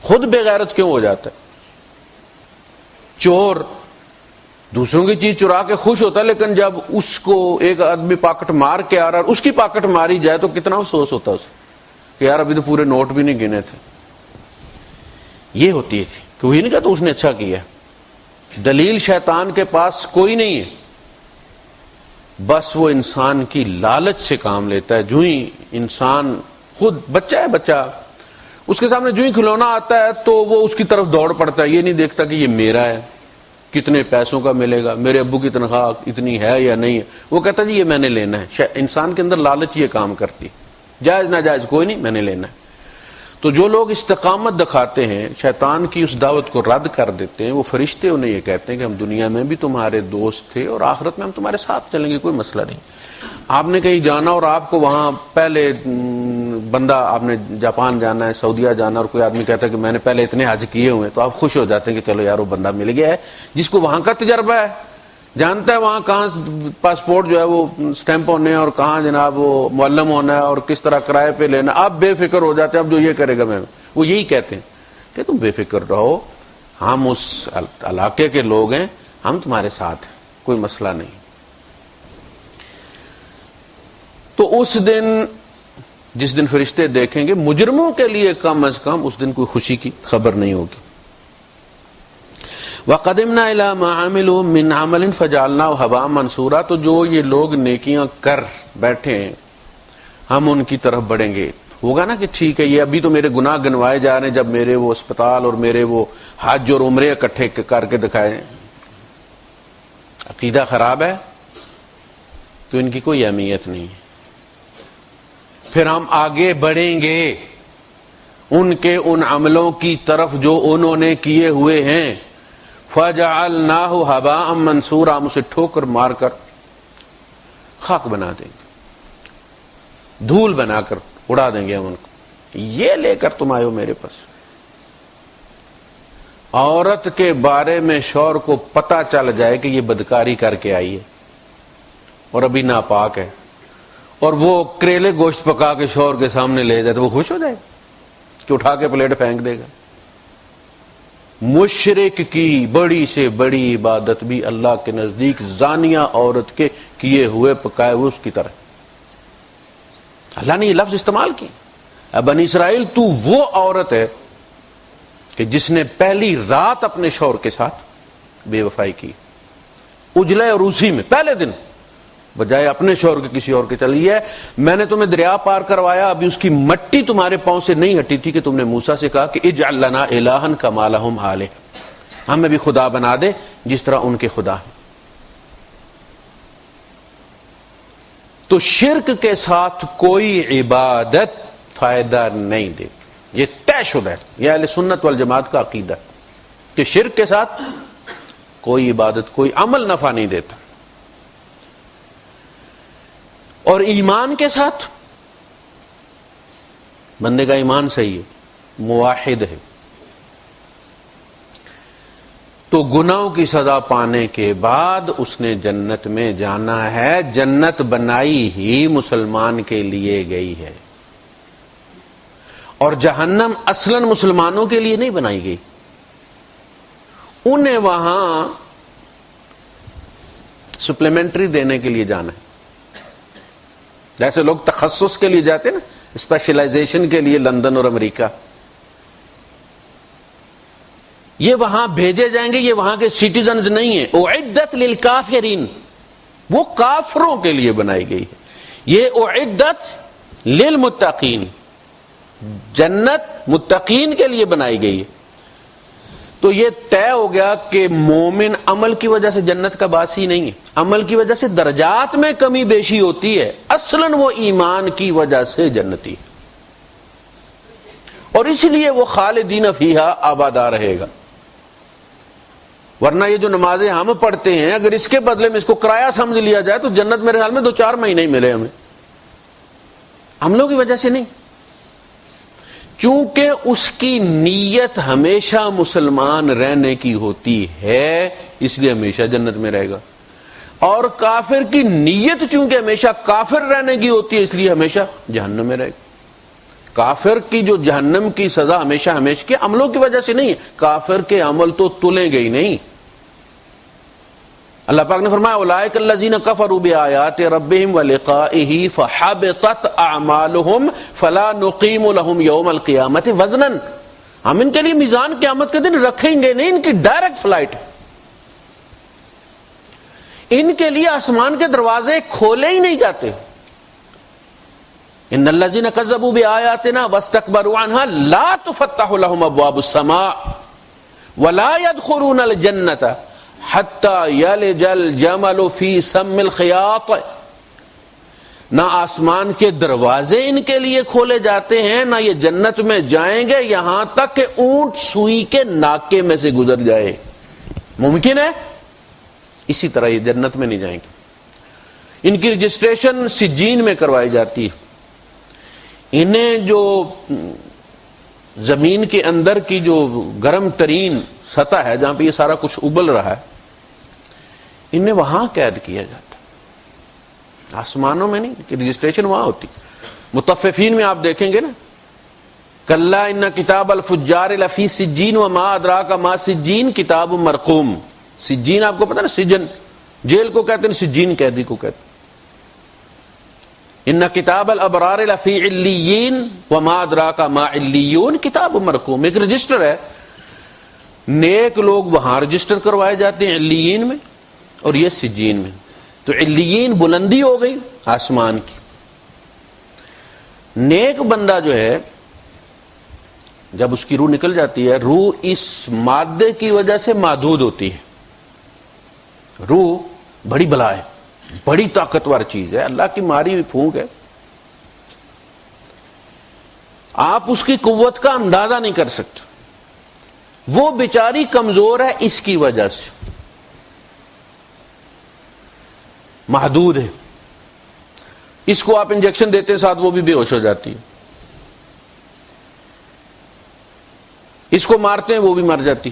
خود بے غیرت کیوں ہو جاتا ہے؟ چور دوسروں کی چیز چرا کے خوش ہوتا ہے، لیکن جب اس کو ایک آدمی پاکٹ مار کے آ رہا ہے اس کی پاکٹ ماری جائے تو کتنا افسوس ہوتا ہے اسے کہ یار ابھی تو پورے نوٹ بھی نہیں گنے تھے۔ یہ ہوتی ہے کہ وہی نہیں کہتا اس نے اچھا کیا۔ دلیل شیطان کے پاس کوئی نہیں ہے، بس وہ انسان کی لالچ سے کام لیتا ہے۔ جو ہی انسان خود بچہ اس کے سامنے جو ہی کھلونا آتا ہے تو وہ اس کی طرف دوڑ پڑتا ہے، یہ نہیں دیکھتا کہ یہ میرا ہے، کتنے پیسوں کا ملے گا، میرے ابو کی تنخواہ اتنی ہے یا نہیں ہے، وہ کہتا ہے جی یہ میں نے لینا ہے۔ انسان کے اندر لالچ یہ کام کرتی، جائز ناجائز کوئی نہیں، میں نے لینا ہے۔ تو جو لوگ استقامت دکھاتے ہیں، شیطان کی اس دعوت کو رد کر دیتے ہیں، وہ فرشتے انہیں یہ کہتے ہیں کہ ہم دنیا میں بھی تمہارے دوست تھے اور آخرت میں ہم تمہارے ساتھ چلیں گے، کوئی مسئلہ نہیں۔ آپ نے کہیں جانا اور آپ کو وہاں پہلے بندہ، آپ نے جاپان جانا ہے، سعودیہ جانا، اور کوئی آدمی کہتا ہے کہ میں نے پہلے اتنے حج کیے ہوئے ہیں، تو آپ خوش ہو جاتے ہیں کہ چلو یار وہ بندہ مل گیا ہے جس کو وہاں کا تجربہ ہے، جانتا ہے وہاں کہاں پاسپورٹ جو ہے وہ سٹیمپ ہونے ہیں اور کہاں جناب وہ معلم ہونا ہے اور کس طرح کرائے پہ لینا. آپ بے فکر ہو جاتے ہیں اب جو یہ کرے گا میں. وہ یہی کہتے ہیں کہ تم بے فکر رہو, ہم اس علاقے کے لوگ ہیں, ہم تمہارے ساتھ ہیں, کوئی مسئلہ نہیں. تو اس دن جس دن فرشتے دیکھیں گے, مجرموں کے لیے کم از کم اس دن کوئی خوشی کی خبر نہیں ہوگی. وَقَدِمْنَا إِلَىٰ مَا عَمِلُوا مِنْ عَمَلٍ فَجَعَلْنَاهُ هَبَاءً مَنْثُورًا. تو جو یہ لوگ نیکیاں کر بیٹھے ہیں ہم ان کی طرف بڑھیں گے. ہوگا نا کہ ٹھیک ہے یہ ابھی تو میرے گناہ گنوائے جا رہے ہیں, جب میرے وہ اسپتال اور میرے وہ حج اور عمرے اکٹھے کر کے دکھائے. عقیدہ خراب ہے تو ان کی کوئی اہمیت نہیں ہے. پھر ہم آگے بڑھیں گے ان کے ان عملوں کی طرف جو انہوں نے کیے ہوئے ہیں. فَجَعَلْنَاهُ هَبَاءً مَنْثُورًا. ہم اسے ٹھوکر مار کر خاک بنا دیں گے, دھول بنا کر اڑا دیں گے ہم ان کو. یہ لے کر تم آئے ہو میرے پاس. عورت کے بارے میں شوہر کو پتہ چل جائے کہ یہ بدکاری کر کے آئی ہے اور ابھی ناپاک ہے, اور وہ کریلے گوشت پکا کے شوہر کے سامنے لے جائے تو وہ خوش ہو جائے کہ اٹھا کے پلیٹ پھینک دے گا. مشرک کی بڑی سے بڑی عبادت بھی اللہ کے نزدیک زانیہ عورت کے کیے ہوئے پکائے ہوئے اس کی طرح. اللہ نے یہ لفظ استعمال کی, اے بنی اسرائیل تو وہ عورت ہے کہ جس نے پہلی رات اپنے شوہر کے ساتھ بے وفائی کی, اجلے اور اسی میں پہلے دن, بجائے اپنے شوہر کے کسی اور کے. چلیے میں نے تمہیں دریا پار کروایا, ابھی اس کی مٹی تمہارے پاؤں سے نہیں ہٹی تھی کہ تم نے موسیٰ سے کہا کہ اجعل لنا الہا کما لہم آلہ, ہمیں بھی خدا بنا دے جس طرح ان کے خدا ہیں. تو شرک کے ساتھ کوئی عبادت فائدہ نہیں دے. یہ طے شدہ ہے, یہ اہل سنت والجماعت کا عقیدہ کہ شرک کے ساتھ کوئی عبادت کوئی عمل نفع نہیں دیتا. اور ایمان کے ساتھ بندے کا ایمان صحیح ہے, موحد ہے, تو گناہوں کی سزا پانے کے بعد اس نے جنت میں جانا ہے. جنت بنائی ہی مسلمان کے لیے گئی ہے, اور جہنم اصلاً مسلمانوں کے لیے نہیں بنائی گئی. انہیں وہاں سپلیمنٹری دینے کے لیے جانا ہے. جیسے لوگ تخصص کے لیے جاتے ہیں نا, اسپیشلائزیشن کے لیے لندن اور امریکہ, یہ وہاں بھیجے جائیں گے. یہ وہاں کے سٹیزنز نہیں ہیں. اعدت للکافرین, وہ کافروں کے لیے بنائی گئی ہے. یہ اعدت للمتقین, جنت متقین کے لیے بنائی گئی ہے. تو یہ طے ہو گیا کہ مومن عمل کی وجہ سے جنت کا باسی نہیں ہے, عمل کی وجہ سے درجات میں کمی بیشی ہوتی ہے, اصلاً وہ ایمان کی وجہ سے جنتی ہے, اور اس لیے وہ خالدین فیہا آبادا رہے گا. ورنہ یہ جو نمازیں ہم پڑھتے ہیں, اگر اس کے بدلے میں اس کو کرایہ سمجھ لیا جائے تو جنت میرے خیال میں 2-4 مہینے ہی ملے ہمیں, عملوں کی وجہ سے نہیں. چونکہ اس کی نیت ہمیشہ مسلمان رہنے کی ہوتی ہے, اس لیے ہمیشہ جنت میں رہے گا. اور کافر کی نیت چونکہ ہمیشہ کافر رہنے کی ہوتی ہے, اس لیے ہمیشہ جہنم میں رہے گا. کافر کی جو جہنم کی سزا ہمیشہ ہمیشہ کے عملوں کی وجہ سے نہیں ہے, کافر کے عمل تو تلیں گے ہی نہیں. اللہ پاک نے فرمایا اولئک الذین کفروا بآیات ربہم ولقائہ فحبطت اعمالہم فلا نقیم لہم یوم القیامۃ وزنا. ہم ان کے لیے میزان قیامت کے دن رکھیں گے نہیں, ان کی ڈائریکٹ فلائٹ, ان کے لیے آسمان کے دروازے کھولے ہی نہیں جاتے. ان الذین کذبوا بآیاتنا واستکبروا عنہا لا تفتح لہم ابواب السماء ولا يدخلون الجنۃ حتی یلج الجمل فی سم الخیاط. نہ آسمان کے دروازے ان کے لیے کھولے جاتے ہیں, نہ یہ جنت میں جائیں گے یہاں تک کہ اونٹ سوئی کے ناکے میں سے گزر جائے. ممکن ہے؟ اسی طرح یہ جنت میں نہیں جائیں گے. ان کی رجسٹریشن سجین میں کروائی جاتی ہے. انہیں جو زمین کے اندر کی جو گرم ترین سطح ہے جہاں پہ یہ سارا کچھ ابل رہا ہے, انہیں وہاں قید کیا جاتا، آسمانوں میں نہیں، کہ رجسٹریشن وہاں ہوتی. مطففین میں آپ دیکھیں گے نا، کلا ان کتاب الفجار لفی سجین وما ادراک ما سجین کتاب مرقوم. سجین آپ کو پتا نا، سجن جیل کو کہتے ہیں، سجین قیدی کو کہتے ہیں. ان کتاب الابرار لفی علیین وما ادراک ما علیون کتاب مرقوم. ایک رجسٹر ہے، نیک لوگ وہاں رجسٹر کروائے جاتے ہیں علیین میں، اور یہ سجین میں. تو علیین بلندی ہو گئی آسمان کی. نیک بندہ جو ہے جب اس کی روح نکل جاتی ہے، روح اس مادے کی وجہ سے محدود ہوتی ہے. روح بڑی بلا ہے، بڑی طاقتور چیز ہے، اللہ کی ماری ہوئی پھونک ہے. آپ اس کی قوت کا اندازہ نہیں کر سکتے. وہ بیچاری کمزور ہے اس کی وجہ سے، محدود ہے. اس کو آپ انجیکشن دیتے ہیں ساتھ وہ بھی بے ہوش ہو جاتی ہے. اس کو مارتے ہیں وہ بھی مر جاتی.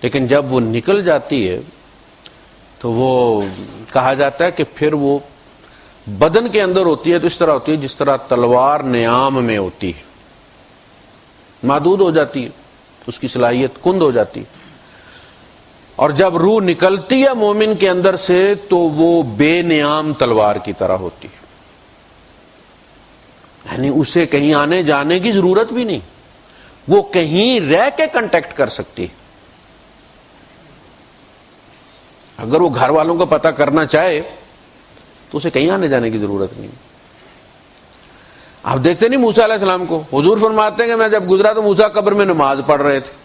لیکن جب وہ نکل جاتی ہے تو وہ کہا جاتا ہے کہ پھر وہ بدن کے اندر ہوتی ہے تو اس طرح ہوتی ہے جس طرح تلوار نیام میں ہوتی ہے، محدود ہو جاتی ہے، اس کی صلاحیت کند ہو جاتی ہے. اور جب روح نکلتی ہے مومن کے اندر سے تو وہ بے نیام تلوار کی طرح ہوتی ہے، یعنی اسے کہیں آنے جانے کی ضرورت بھی نہیں، وہ کہیں رہ کے کنٹیکٹ کر سکتی. اگر وہ گھر والوں کو پتہ کرنا چاہے تو اسے کہیں آنے جانے کی ضرورت نہیں. آپ دیکھتے نہیں موسیٰ علیہ السلام کو، حضور فرماتے ہیں کہ میں جب گزرا تو موسیٰ قبر میں نماز پڑھ رہے تھے.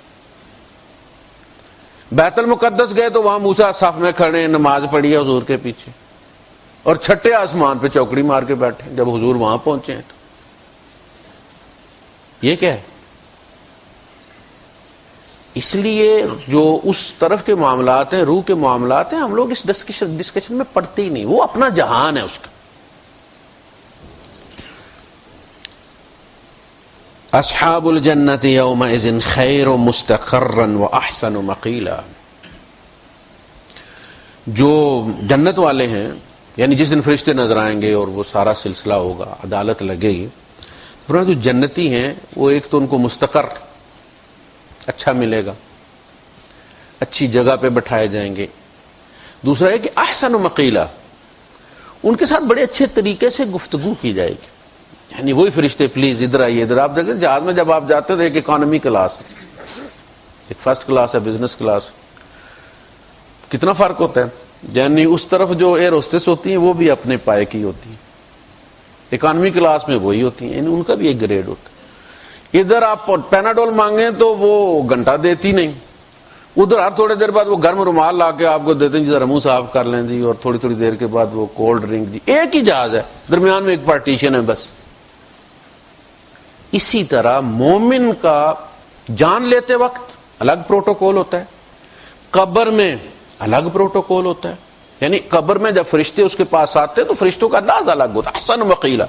بیت المقدس گئے تو وہاں موسیٰ صف میں کھڑے ہیں، نماز پڑھی ہے حضور کے پیچھے، اور چھٹے آسمان پہ چوکڑی مار کے بیٹھے جب حضور وہاں پہنچے ہیں. تو یہ کیا ہے؟ اس لیے جو اس طرف کے معاملات ہیں، روح کے معاملات ہیں، ہم لوگ اس ڈسکشن میں پڑھتے ہی نہیں. وہ اپنا جہان ہے اس کا. اصحاب الجنت یومئذ خیر مستقرا واحسن مقیلا. جو جنت والے ہیں، یعنی جس دن فرشتے نظر آئیں گے اور وہ سارا سلسلہ ہوگا، عدالت لگے گی، جو جنتی ہیں وہ ایک تو ان کو مستقر اچھا ملے گا، اچھی جگہ پہ بٹھائے جائیں گے. دوسرا ہے کہ احسن مقیلا، ان کے ساتھ بڑے اچھے طریقے سے گفتگو کی جائے گی. یعنی وہی فرشتے پلیز ادھر آئیے ادھر. آپ دیکھیں جہاز میں جب آپ جاتے تو ایک اکانومی کلاس ہے، ایک فرسٹ کلاس ہے، بزنس کلاس. کتنا فرق ہوتا ہے. یعنی اس طرف جو ایئر ہوسٹس ہوتی ہیں وہ بھی اپنے پائے کی ہوتی ہیں، اکانومی کلاس میں وہی ہوتی ہیں، یعنی ان کا بھی ایک گریڈ ہوتا ہے. ادھر آپ پیناڈول مانگیں تو وہ گھنٹہ دیتی نہیں، ادھر ہر تھوڑے دیر بعد وہ گرم رومال لا کے آپ کو دیتے ہیں جی ذرا منہ صاف کر لیں جی، اور تھوڑی تھوڑی دیر کے بعد وہ کولڈ ڈرنک جی. ایک ہی جہاز ہے، درمیان میں ایک پارٹیشن ہے بس. اسی طرح مومن کا جان لیتے وقت الگ پروٹوکول ہوتا ہے، قبر میں الگ پروٹوکول ہوتا ہے. یعنی قبر میں جب فرشتے اس کے پاس آتے تو فرشتوں کا انداز الگ ہوتا ہے. احسن وقیلا،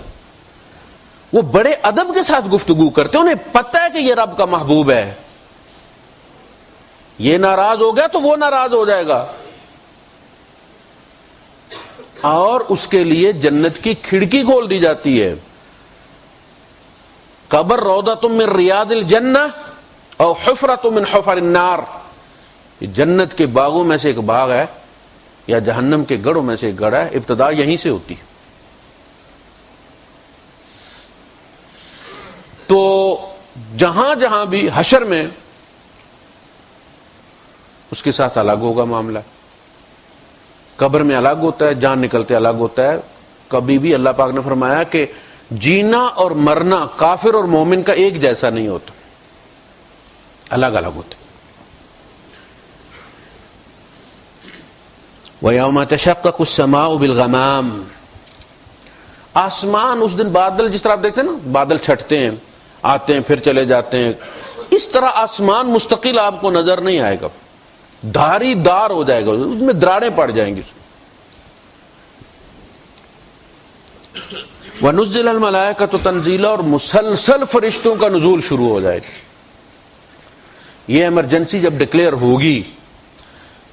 وہ بڑے ادب کے ساتھ گفتگو کرتے ہیں، انہیں پتہ ہے کہ یہ رب کا محبوب ہے، یہ ناراض ہو گیا تو وہ ناراض ہو جائے گا. اور اس کے لیے جنت کی کھڑکی کھول دی جاتی ہے. قبر روضۃ من ریاض الجنہ اور حفرۃ من حفر النار، یہ جنت کے باغوں میں سے ایک باغ ہے یا جہنم کے گڑھوں میں سے ایک گڑھ ہے. ابتدا یہیں سے ہوتی ہے. تو جہاں جہاں بھی حشر میں اس کے ساتھ الگ ہوگا معاملہ. قبر میں الگ ہوتا ہے، جان نکلتے الگ ہوتا ہے. کبھی بھی اللہ پاک نے فرمایا کہ جینا اور مرنا کافر اور مومن کا ایک جیسا نہیں ہوتا، الگ الگ ہوتے. وَيَوْمَ تَشَقَّقُ السَّمَاءُ بِالْغَمَامِ، آسمان اس دن بادل، جس طرح آپ دیکھتے ہیں نا بادل چھٹتے ہیں، آتے ہیں پھر چلے جاتے ہیں، اس طرح آسمان مستقل آپ کو نظر نہیں آئے گا، دھاری دار ہو جائے گا، اس میں دراڑیں پڑ جائیں گی. وَنُزِّلَ الْمَلَائِكَةُ تَنزِيلًا، اور مسلسل فرشتوں کا نزول شروع ہو جائے گا. یہ ایمرجنسی جب ڈکلیئر ہوگی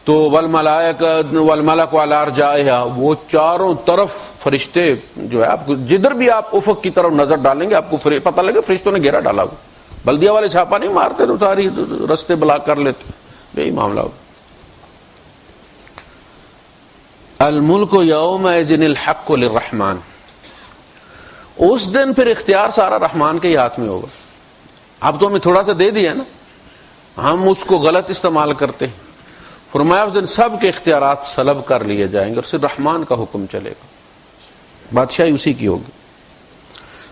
تو والملک علی ارجائها، وہ چاروں طرف فرشتے جو ہے، آپ کو جدھر بھی آپ افق کی طرف نظر ڈالیں گے آپ کو پتہ لگے فرشتوں نے گھیرا ڈالا ہوا. بلدیہ والے چھاپا نہیں مارتے تو ساری رستے بلاک کر لیتے، یہی معاملہ ہو. الملک یومئذ الحق للرحمن، اس دن پھر اختیار سارا رحمان کے ہی ہاتھ میں ہوگا. اب تو ہمیں تھوڑا سا دے دیا نا، ہم اس کو غلط استعمال کرتے ہیں. فرمایا اس دن سب کے اختیارات سلب کر لیے جائیں گے اور صرف رحمان کا حکم چلے گا، بادشاہی اسی کی ہوگی.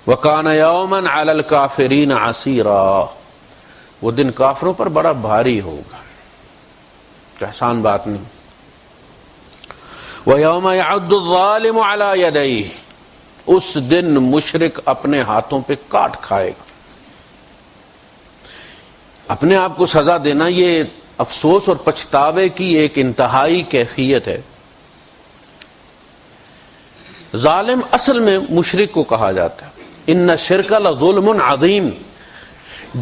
وَكَانَ يَوْمًا عَلَى الْكَافِرِينَ عَسِيرًا، وہ دن کافروں پر بڑا بھاری ہوگا، احسان بات نہیں. وَيَوْمَ يَعُضُّ الظَّالِمُ عَلَى يَدَيْهِ، اس دن مشرک اپنے ہاتھوں پہ کاٹ کھائے گا. اپنے آپ کو سزا دینا یہ افسوس اور پچھتاوے کی ایک انتہائی کیفیت ہے. ظالم اصل میں مشرک کو کہا جاتا ہے. ان الشرک لظلم عظیم،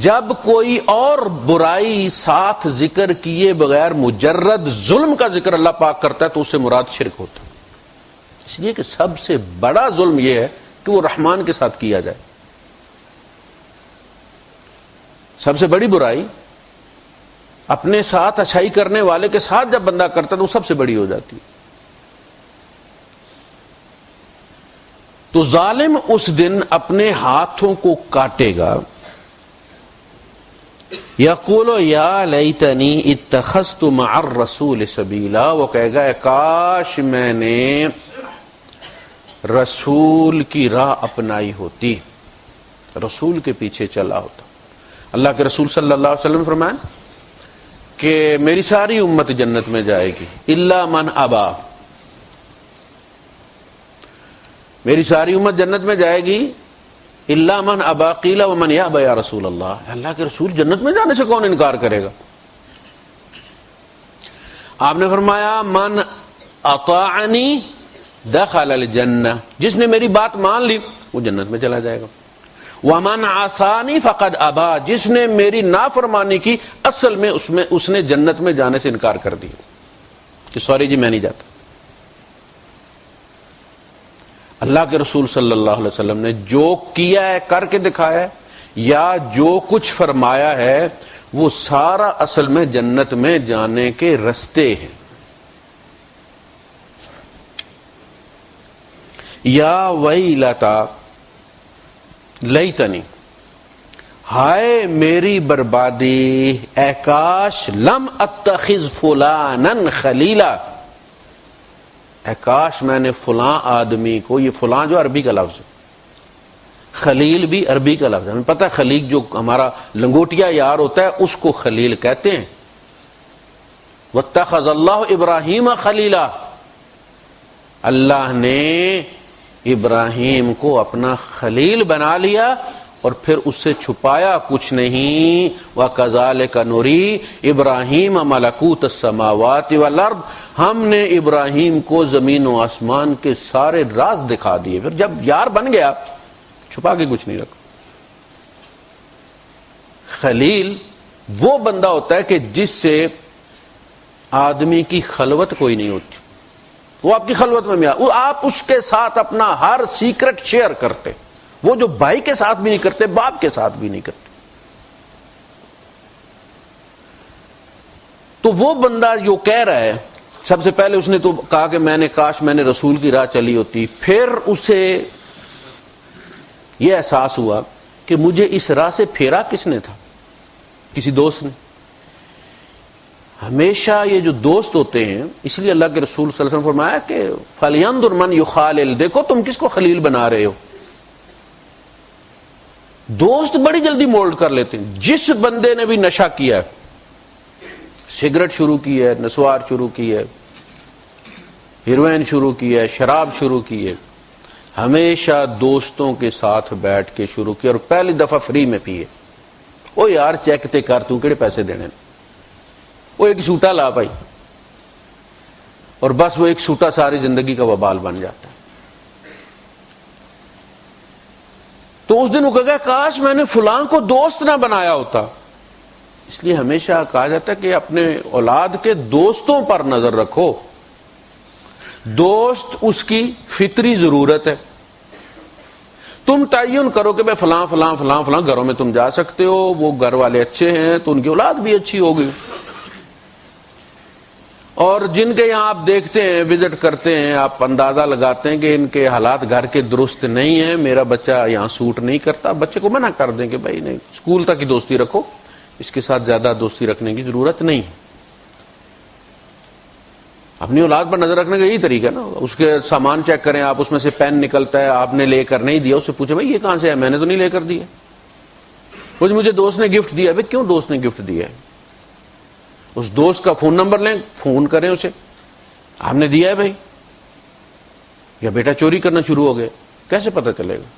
جب کوئی اور برائی ساتھ ذکر کیے بغیر مجرد ظلم کا ذکر اللہ پاک کرتا ہے تو اس سے مراد شرک ہوتا ہے. اس لیے کہ سب سے بڑا ظلم یہ ہے کہ وہ رحمان کے ساتھ کیا جائے. سب سے بڑی برائی اپنے ساتھ اچھائی کرنے والے کے ساتھ جب بندہ کرتا ہے تو وہ سب سے بڑی ہو جاتی ہے. تو ظالم اس دن اپنے ہاتھوں کو کاٹے گا. یقول یا لیتنی اتخذت مع الرسول سبیلا، وہ کہے گا کاش میں نے رسول کی راہ اپنائی ہوتی، رسول کے پیچھے چلا ہوتا. اللہ کے رسول صلی اللہ علیہ وسلم فرمائیں کہ میری ساری امت جنت میں جائے گی الا من ابا، میری ساری امت جنت میں جائے گی الا من ابا قیل ومن یابى یا رسول اللہ، اللہ کے رسول جنت میں جانے سے کون انکار کرے گا؟ آپ نے فرمایا من اطاعنی دخل الجنہ، جس نے میری بات مان لی وہ جنت میں چلا جائے گا. ومن عصانی فقد ابا، جس نے میری نافرمانی کی اصل میں اس نے جنت میں جانے سے انکار کر دیا کہ سوری جی میں نہیں جاتا. اللہ کے رسول صلی اللہ علیہ وسلم نے جو کیا ہے کر کے دکھایا ہے یا جو کچھ فرمایا ہے وہ سارا اصل میں جنت میں جانے کے رستے ہیں. یا ویلتا لیتنی، ہائے میری بربادی، اے کاش لم اتخذ فلانا خلیلا، اے کاش میں نے فلاں آدمی کو، یہ فلاں جو عربی کا لفظ ہے، خلیل بھی عربی کا لفظ ہے. ہمیں پتہ ہے خلیل جو ہمارا لنگوٹیا یار ہوتا ہے اس کو خلیل کہتے ہیں. واتخذ اللہ ابراہیم خلیلا، اللہ نے ابراہیم کو اپنا خلیل بنا لیا اور پھر اس سے چھپایا کچھ نہیں. وَكَذَلِكَ نُرِي ابراہیم ملکوت السماوات والارض، ہم نے ابراہیم کو زمین و آسمان کے سارے راز دکھا دیے. پھر جب یار بن گیا چھپا کے کچھ نہیں رکھا. خلیل وہ بندہ ہوتا ہے کہ جس سے آدمی کی خلوت کوئی نہیں ہوتی، وہ آپ کی خلوت میں آپ اس کے ساتھ اپنا ہر سیکرٹ شیئر کرتے، وہ جو بھائی کے ساتھ بھی نہیں کرتے باپ کے ساتھ بھی نہیں کرتے. تو وہ بندہ جو کہہ رہا ہے، سب سے پہلے اس نے تو کہا کہ میں نے کاش میں نے رسول کی راہ چلی ہوتی. پھر اسے یہ احساس ہوا کہ مجھے اس راہ سے پھیرا کس نے تھا؟ کسی دوست نے. ہمیشہ یہ جو دوست ہوتے ہیں، اس لیے اللہ کے رسول صلی اللہ علیہ وسلم فرمایا کہ فَلْيَنْظُرْ مَنْ يُخَالِلْ، دیکھو تم کس کو خلیل بنا رہے ہو. دوست بڑی جلدی مولڈ کر لیتے ہیں. جس بندے نے بھی نشہ کیا ہے، سگریٹ شروع کی ہے، نسوار شروع کی ہے، ہیروئن شروع کی ہے، شراب شروع کی ہے، ہمیشہ دوستوں کے ساتھ بیٹھ کے شروع کیا اور پہلی دفعہ فری میں پیے. او یار چیک تے کر، تو کہڑے پیسے دینے، وہ ایک سوٹا لا پائی اور بس وہ ایک سوٹا ساری زندگی کا وبال بن جاتا ہے. تو اس دن وہ کہا کاش میں نے فلاں کو دوست نہ بنایا ہوتا. اس لیے ہمیشہ کہا جاتا ہے کہ اپنے اولاد کے دوستوں پر نظر رکھو. دوست اس کی فطری ضرورت ہے. تم تعین کرو کہ بھائی فلاں فلاں فلاں فلاں گھروں میں تم جا سکتے ہو, وہ گھر والے اچھے ہیں تو ان کی اولاد بھی اچھی ہوگی. اور جن کے یہاں آپ دیکھتے ہیں, وزٹ کرتے ہیں, آپ اندازہ لگاتے ہیں کہ ان کے حالات گھر کے درست نہیں ہیں, میرا بچہ یہاں سوٹ نہیں کرتا, بچے کو منع کر دیں کہ بھائی نہیں, اسکول تک ہی دوستی رکھو, اس کے ساتھ زیادہ دوستی رکھنے کی ضرورت نہیں. اپنی اولاد پر نظر رکھنے کا یہی طریقہ ہے نا. اس کے سامان چیک کریں آپ, اس میں سے پین نکلتا ہے, آپ نے لے کر نہیں دیا, اس سے پوچھے بھائی یہ کہاں سے ہے, میں نے تو نہیں لے کر دیا. مجھے دوست نے گفٹ دیا. بھائی کیوں دوست نے گفٹ دیا ہے؟ اس دوست کا فون نمبر لیں, فون کریں اسے, آپ نے دیا ہے بھائی, یا بیٹا چوری کرنا شروع ہو گئے, کیسے پتہ چلے گا؟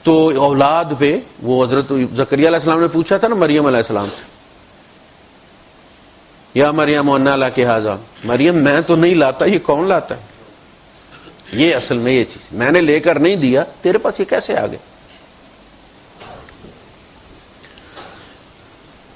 تو اولاد پہ وہ حضرت زکریا علیہ السلام نے پوچھا تھا نا مریم علیہ السلام سے, یا مریم انا لک ھذا, مریم میں تو نہیں لاتا, یہ کون لاتا ہے؟ یہ اصل میں یہ چیز میں نے لے کر نہیں دیا, تیرے پاس یہ کیسے آ گئے؟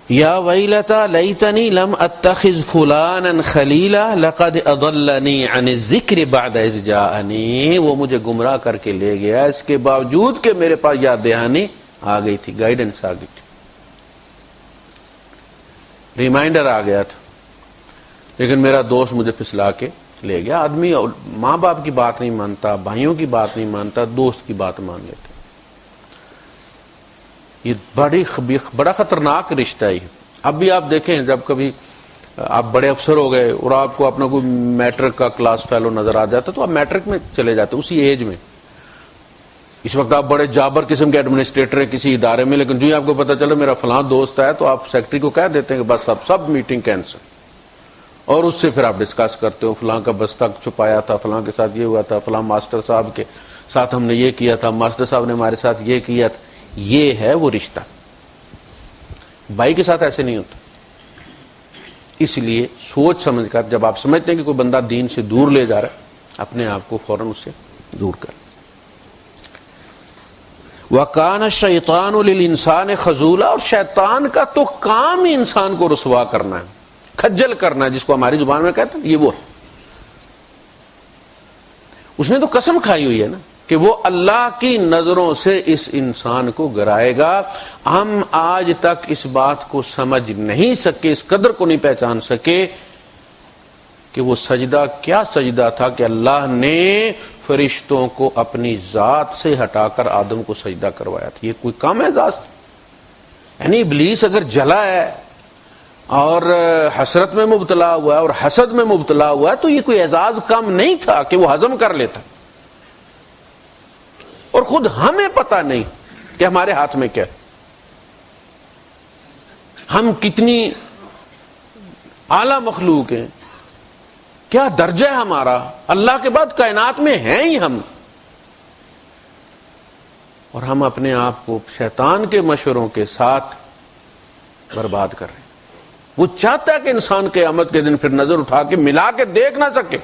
یا ویلتا لیتنی لم اتخذ فلانا خلیلا لقد اضلنی عن الذکر بعد اذ جاءنی. وہ مجھے گمراہ کر کے لے گیا, اس کے باوجود کہ میرے پاس یاد دہانی آ گئی تھی, گائیڈنس آ گئی تھی, ریمائنڈر آ گیا تھا, لیکن میرا دوست مجھے پھسلا کے لے گیا. آدمی ماں باپ کی بات نہیں مانتا, بھائیوں کی بات نہیں مانتا, دوست کی بات مان لیتا. یہ بڑا خطرناک رشتہ ہے. اب بھی آپ دیکھیں, جب کبھی آپ بڑے افسر ہو گئے اور آپ کو اپنا کوئی میٹرک کا کلاس فیلو نظر آ جاتا تو آپ میٹرک میں چلے جاتے اسی ایج میں. اس وقت آپ بڑے جابر قسم کے ایڈمنسٹریٹر ہیں کسی ادارے میں, لیکن جو ہی آپ کو پتا چلے میرا فلاں دوست ہے تو آپ سیکرٹری کو کہہ دیتے ہیں کہ بس اب سب میٹنگ کینسل, اور اس سے پھر آپ ڈسکس کرتے ہو فلاں کا بستہ چھپایا تھا, فلاں کے ساتھ یہ ہوا تھا, فلاں ماسٹر صاحب کے ساتھ ہم نے یہ کیا تھا, ماسٹر صاحب نے ہمارے ساتھ یہ کیا تھا. یہ ہے وہ رشتہ. بھائی کے ساتھ ایسے نہیں ہوتا. اس لیے سوچ سمجھ کر جب آپ سمجھتے ہیں کہ کوئی بندہ دین سے دور لے جا رہا ہے, اپنے آپ کو فوراً اس سے دور کر. وَكَانَ الشَّيْطَانُ لِلْإِنسَانِ خَذُولًا, اور شیطان کا تو کام ہی انسان کو رسوا کرنا ہے, کھجل کرنا ہے, جس کو ہماری زبان میں کہتے ہیں, یہ وہ ہے. اس نے تو قسم کھائی ہوئی ہے نا کہ وہ اللہ کی نظروں سے اس انسان کو گرائے گا. ہم آج تک اس بات کو سمجھ نہیں سکے, اس قدر کو نہیں پہچان سکے کہ وہ سجدہ کیا سجدہ تھا کہ اللہ نے فرشتوں کو اپنی ذات سے ہٹا کر آدم کو سجدہ کروایا تھا. یہ کوئی کم اعزاز تھا؟ یعنی ابلیس اگر جلا ہے اور حسرت میں مبتلا ہوا ہے اور حسد میں مبتلا ہوا ہے تو یہ کوئی اعزاز کم نہیں تھا کہ وہ ہضم کر لیتا. اور خود ہمیں پتہ نہیں کہ ہمارے ہاتھ میں کیا ہے, ہم کتنی اعلی مخلوق ہیں, کیا درجہ ہے ہمارا, اللہ کے بعد کائنات میں ہیں ہی ہم, اور ہم اپنے آپ کو شیطان کے مشوروں کے ساتھ برباد کر رہے ہیں. وہ چاہتا ہے کہ انسان قیامت کے دن پھر نظر اٹھا کے ملا کے دیکھ نہ سکے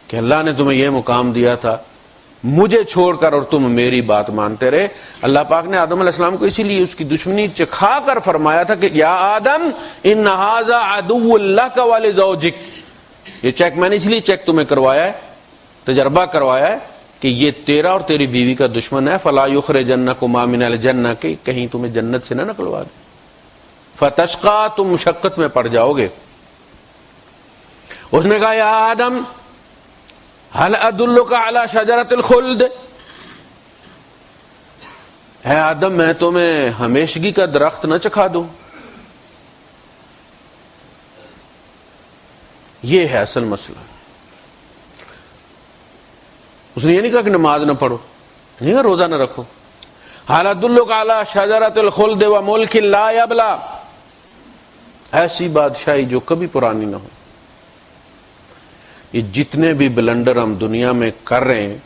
کہ اللہ نے تمہیں یہ مقام دیا تھا مجھے چھوڑ کر اور تم میری بات مانتے رہے. اللہ پاک نے آدم علیہ السلام کو اسی لیے اس کی دشمنی چکھا کر فرمایا تھا کہ یا آدم ان ھذا عدو لک ولزوجک, یہ چیک میں نے اس لیے چیک تمہیں کروایا ہے, تجربہ کروایا ہے کہ یہ تیرا اور تیری بیوی کا دشمن ہے. فلا یخرجنکما من الجنہ, کہ کہیں تمہیں جنت سے نہ نکلوا دے, فتشقى, تم مشقت میں پڑ جاؤ گے. اس نے کہا یا آدم هل ادلک علی شجرۃ الخلد, اے آدم میں تمہیں ہمیشگی کا درخت نہ چکھا دوں. یہ ہے اصل مسئلہ. اس نے یہ نہیں کہا کہ نماز نہ پڑھو, نہیں کہا روزہ نہ رکھو. هل ادلک علی شجرۃ الخلد وملک لا یبلی, ایسی بادشاہی جو کبھی پرانی نہ ہو. یہ جتنے بھی بلنڈر ہم دنیا میں کر رہے ہیں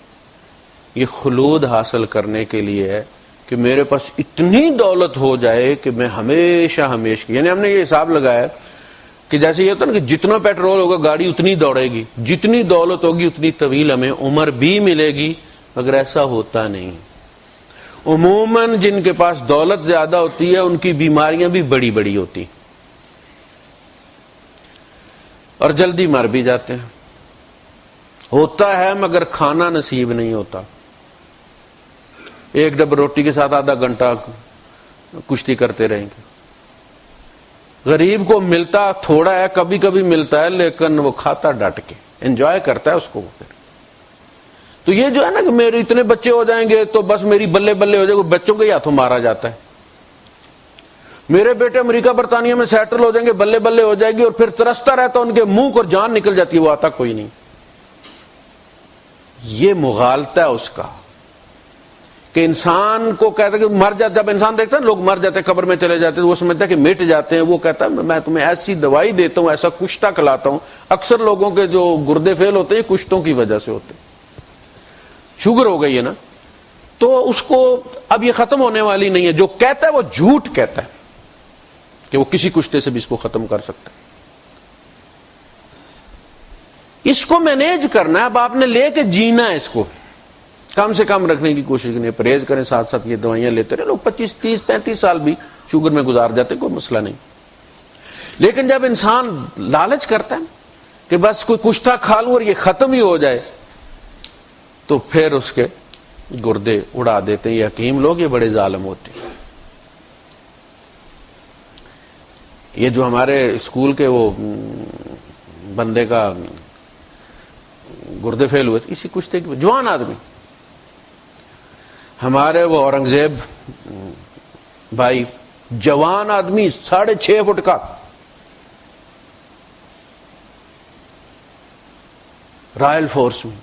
یہ خلود حاصل کرنے کے لیے ہے کہ میرے پاس اتنی دولت ہو جائے کہ میں ہمیشہ, یعنی ہم نے یہ حساب لگایا کہ جیسے یہ ہوتا ہے نا کہ جتنا پیٹرول ہوگا گاڑی اتنی دوڑے گی, جتنی دولت ہوگی اتنی طویل ہمیں عمر بھی ملے گی, مگر ایسا ہوتا نہیں. عموماً جن کے پاس دولت زیادہ ہوتی ہے ان کی بیماریاں بھی بڑی بڑی ہوتی ہیں اور جلدی مر بھی جاتے ہیں. ہوتا ہے مگر کھانا نصیب نہیں ہوتا. ایک ڈب روٹی کے ساتھ آدھا گھنٹہ کشتی کرتے رہیں گے. غریب کو ملتا تھوڑا ہے, کبھی کبھی ملتا ہے, لیکن وہ کھاتا ڈٹ کے, انجوائے کرتا ہے اس کو. پھر تو یہ جو ہے نا کہ میرے اتنے بچے ہو جائیں گے تو بس میری بلے بلے ہو جائے گی, بچوں کے ہی ہاتھوں مارا جاتا ہے. میرے بیٹے امریکہ برطانیہ میں سیٹل ہو جائیں گے, بلے بلے ہو جائے گی, اور پھر ترستا رہتا ان کے منہ کو جان نکل جاتی ہے, وہ آتا کوئی نہیں. یہ مغالطہ ہے اس کا کہ انسان کو کہتا ہے کہ مر جاتا. جب انسان دیکھتا ہے لوگ مر جاتے ہیں, قبر میں چلے جاتے ہیں, وہ سمجھتا ہے کہ مٹ جاتے ہیں. وہ کہتا ہے میں تمہیں ایسی دوائی دیتا ہوں, ایسا کشتہ کھلاتا ہوں. اکثر لوگوں کے جو گردے فیل ہوتے ہیں کشتوں کی وجہ سے ہوتے ہیں. شوگر ہو گئی ہے نا, تو اس کو اب یہ ختم ہونے والی نہیں ہے. جو کہتا ہے وہ جھوٹ کہتا ہے کہ وہ کسی کشتے سے بھی اس کو ختم کر سکتا ہے. اس کو مینیج کرنا ہے. اب آپ نے لے کے جینا ہے, اس کو کم سے کم رکھنے کی کوشش کریں, پرہیز کریں, ساتھ ساتھ یہ دوائیاں لیتے رہے. لوگ 25, 30, 35 سال بھی شوگر میں گزار جاتے, کوئی مسئلہ نہیں. لیکن جب انسان لالچ کرتا ہے کہ بس کوئی کشتہ کھا لوں اور یہ ختم ہی ہو جائے, تو پھر اس کے گردے اڑا دیتے ہیں. یہ حکیم لوگ یہ بڑے ظالم ہوتے ہیں. یہ جو ہمارے اسکول کے وہ بندے کا گردے فیل ہوئے تھے اسی کشتے کی, جوان آدمی, ہمارے وہ اورنگزیب بھائی, جوان آدمی, 6.5 فٹ کا, رائل فورس میں,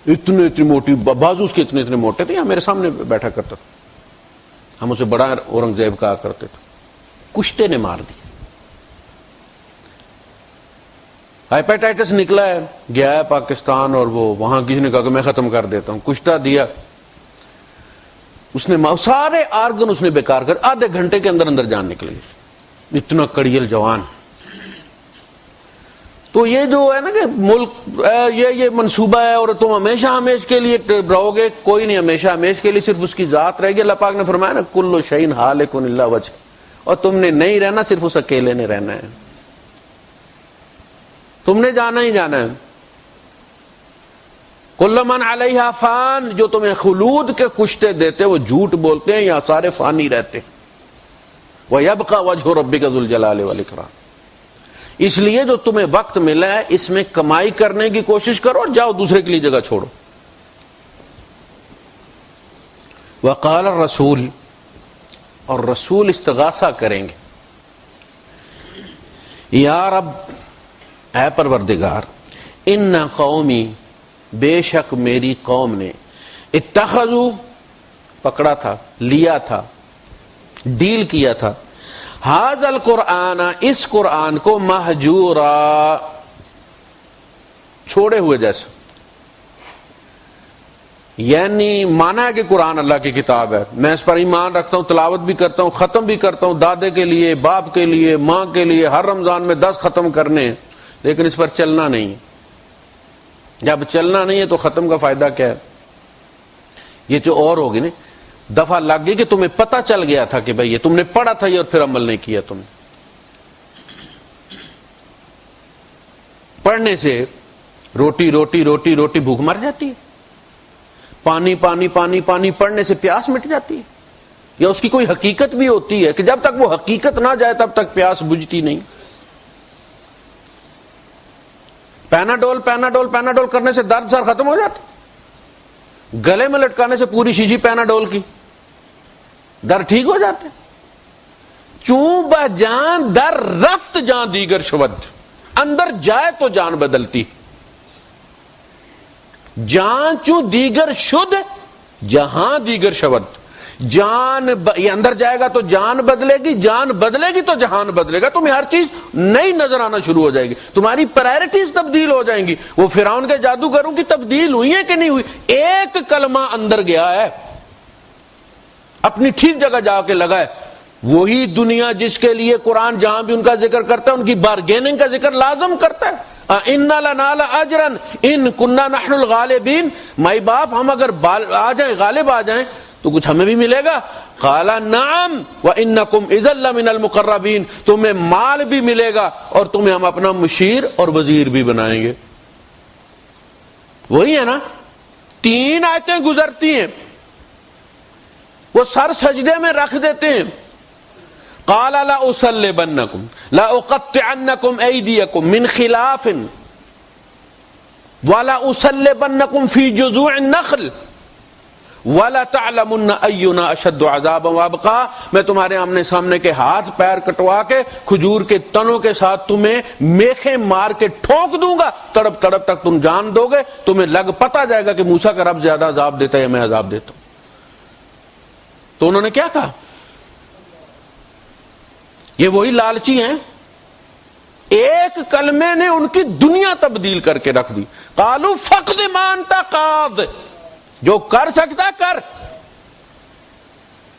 اتنی موٹی بازو اس کے اتنے موٹے تھے. میرے سامنے بیٹھا کرتا تھا, ہم اسے بڑا اورنگزیب کہا کرتے تھے. کشتے نے مار دی. ہیپیٹائٹس نکلا ہے, گیا ہے پاکستان, اور وہ وہاں کسی نے کہا کہ میں ختم کر دیتا ہوں. کشتہ دیا, اس نے سارے آرگن اس نے بیکار کر, آدھے گھنٹے کے اندر اندر جان نکل گئی. اتنا کڑیل جوان. تو یہ جو ہے نا کہ ملک یہ منصوبہ ہے, اور تم ہمیشہ کے لیے رہو گے. کوئی نہیں ہمیشہ کے لیے, صرف اس کی ذات رہے گی. اللہ پاک نے فرمایا نا کل شیء ہالک الا وجہ, اور تم نے نہیں رہنا, صرف اس اکیلے نے رہنا ہے. تم نے جانا ہی جانا ہے. کل من علیہا فان, جو تمہیں خلود کے کشتے دیتے وہ جھوٹ بولتے ہیں, یا سارے فانی رہتے ہیں. وَيَبْقَى وَجْهُ رَبِّكَ ذُو الْجَلَالِ وَالْإِكْرَامِ. اس لیے جو تمہیں وقت ملا ہے اس میں کمائی کرنے کی کوشش کرو, اور جاؤ دوسرے کے لیے جگہ چھوڑو. وقال الرسول, اور رسول استغاثہ کریں گے, یا رب, اے پروردگار, ان قومی, بے شک میری قوم نے, اتخذوا, پکڑا تھا, لیا تھا, ڈیل کیا تھا, ھذا القرآن, اس قرآن کو, مہجورا, چھوڑے ہوئے جیسا. یعنی مانا ہے کہ قرآن اللہ کی کتاب ہے, میں اس پر ایمان رکھتا ہوں, تلاوت بھی کرتا ہوں, ختم بھی کرتا ہوں, دادے کے لیے, باپ کے لیے, ماں کے لیے, ہر رمضان میں 10 ختم کرنے ہیں, لیکن اس پر چلنا نہیں. جب چلنا نہیں ہے تو ختم کا فائدہ کیا ہے؟ یہ جو اور ہوگی نا, دفعہ لگ گئی کہ تمہیں پتہ چل گیا تھا کہ بھئی یہ تم نے پڑھا تھا یہ, اور پھر عمل نہیں کیا. تم پڑھنے سے روٹی روٹی روٹی روٹی بھوک مر جاتی ہے, پانی پانی پانی پانی پڑھنے سے پیاس مٹ جاتی ہے, یا اس کی کوئی حقیقت بھی ہوتی ہے کہ جب تک وہ حقیقت نہ جائے تب تک پیاس بجھتی نہیں. پیناڈول پیناڈول پیناڈول کرنے سے درد سر ختم ہو جاتا, گلے میں لٹکانے سے پوری شیشی پیناڈول کی درد ٹھیک ہو جاتے. چوں بجان در رفت جان دیگر شود, اندر جائے تو جان بدلتی. جان چوں دیگر شد جہاں دیگر شود, جان یہ اندر جائے گا تو جان بدلے گی, جان بدلے گی تو جہان بدلے گا. تمہیں ہر چیز نئی نظر آنا شروع ہو جائے گی, تمہاری پرائرٹیز تبدیل ہو جائیں گی. وہ فرعون کے جادوگروں کی تبدیل ہوئی ہے کہ نہیں ہوئی؟ ایک کلمہ اندر گیا ہے, اپنی ٹھیک جگہ جا کے لگا ہے. وہی دنیا جس کے لیے قرآن جہاں بھی ان کا ذکر کرتا ہے ان کی بارگیننگ کا ذکر لازم کرتا ہے. اِنَّا لَنَا لَأَجْرًا إِن كُنَّا نَحْنُ الْغَالِبِينَ. مائی باپ, ہم اگر آ جائیں, غالب آ جائیں, تو کچھ ہمیں بھی ملے گا؟ قال نعم وانکم اذا لمن المقربین، تمہیں مال بھی ملے گا اور تمہیں ہم اپنا مشیر اور وزیر بھی بنائیں گے۔ وہی ہے نا، 3 آیتیں گزرتی ہیں، وہ سر سجدے میں رکھ دیتے ہیں۔ قال لأصلبنکم لأقطعنکم ایدیکم من خلاف وَلَأُصَلِّبَنَّكُمْ فِي جُذُوعِ النَّخْلِ وَلَتَعْلَمُنَّ أَيُّنَا أَشَدُّ عَذَابًا وَأَبْقَىٰ، میں تمہارے آمنے سامنے کے ہاتھ پیر کٹوا کے کھجور کے تنوں کے ساتھ تمہیں میخیں مار کے ٹھونک دوں گا، تڑپ تڑپ تک تم جان دو گے، تمہیں لگ پتا جائے گا کہ موسیٰ کا رب زیادہ عذاب دیتا ہے یا میں عذاب دیتا ہوں۔ تو انہوں نے کیا کہا؟ یہ وہی لالچی ہیں، ایک کلمے نے ان کی دنیا تبدیل کر کے رکھ دی۔ قالوا فقد ما انت قاض، جو کر سکتا کر۔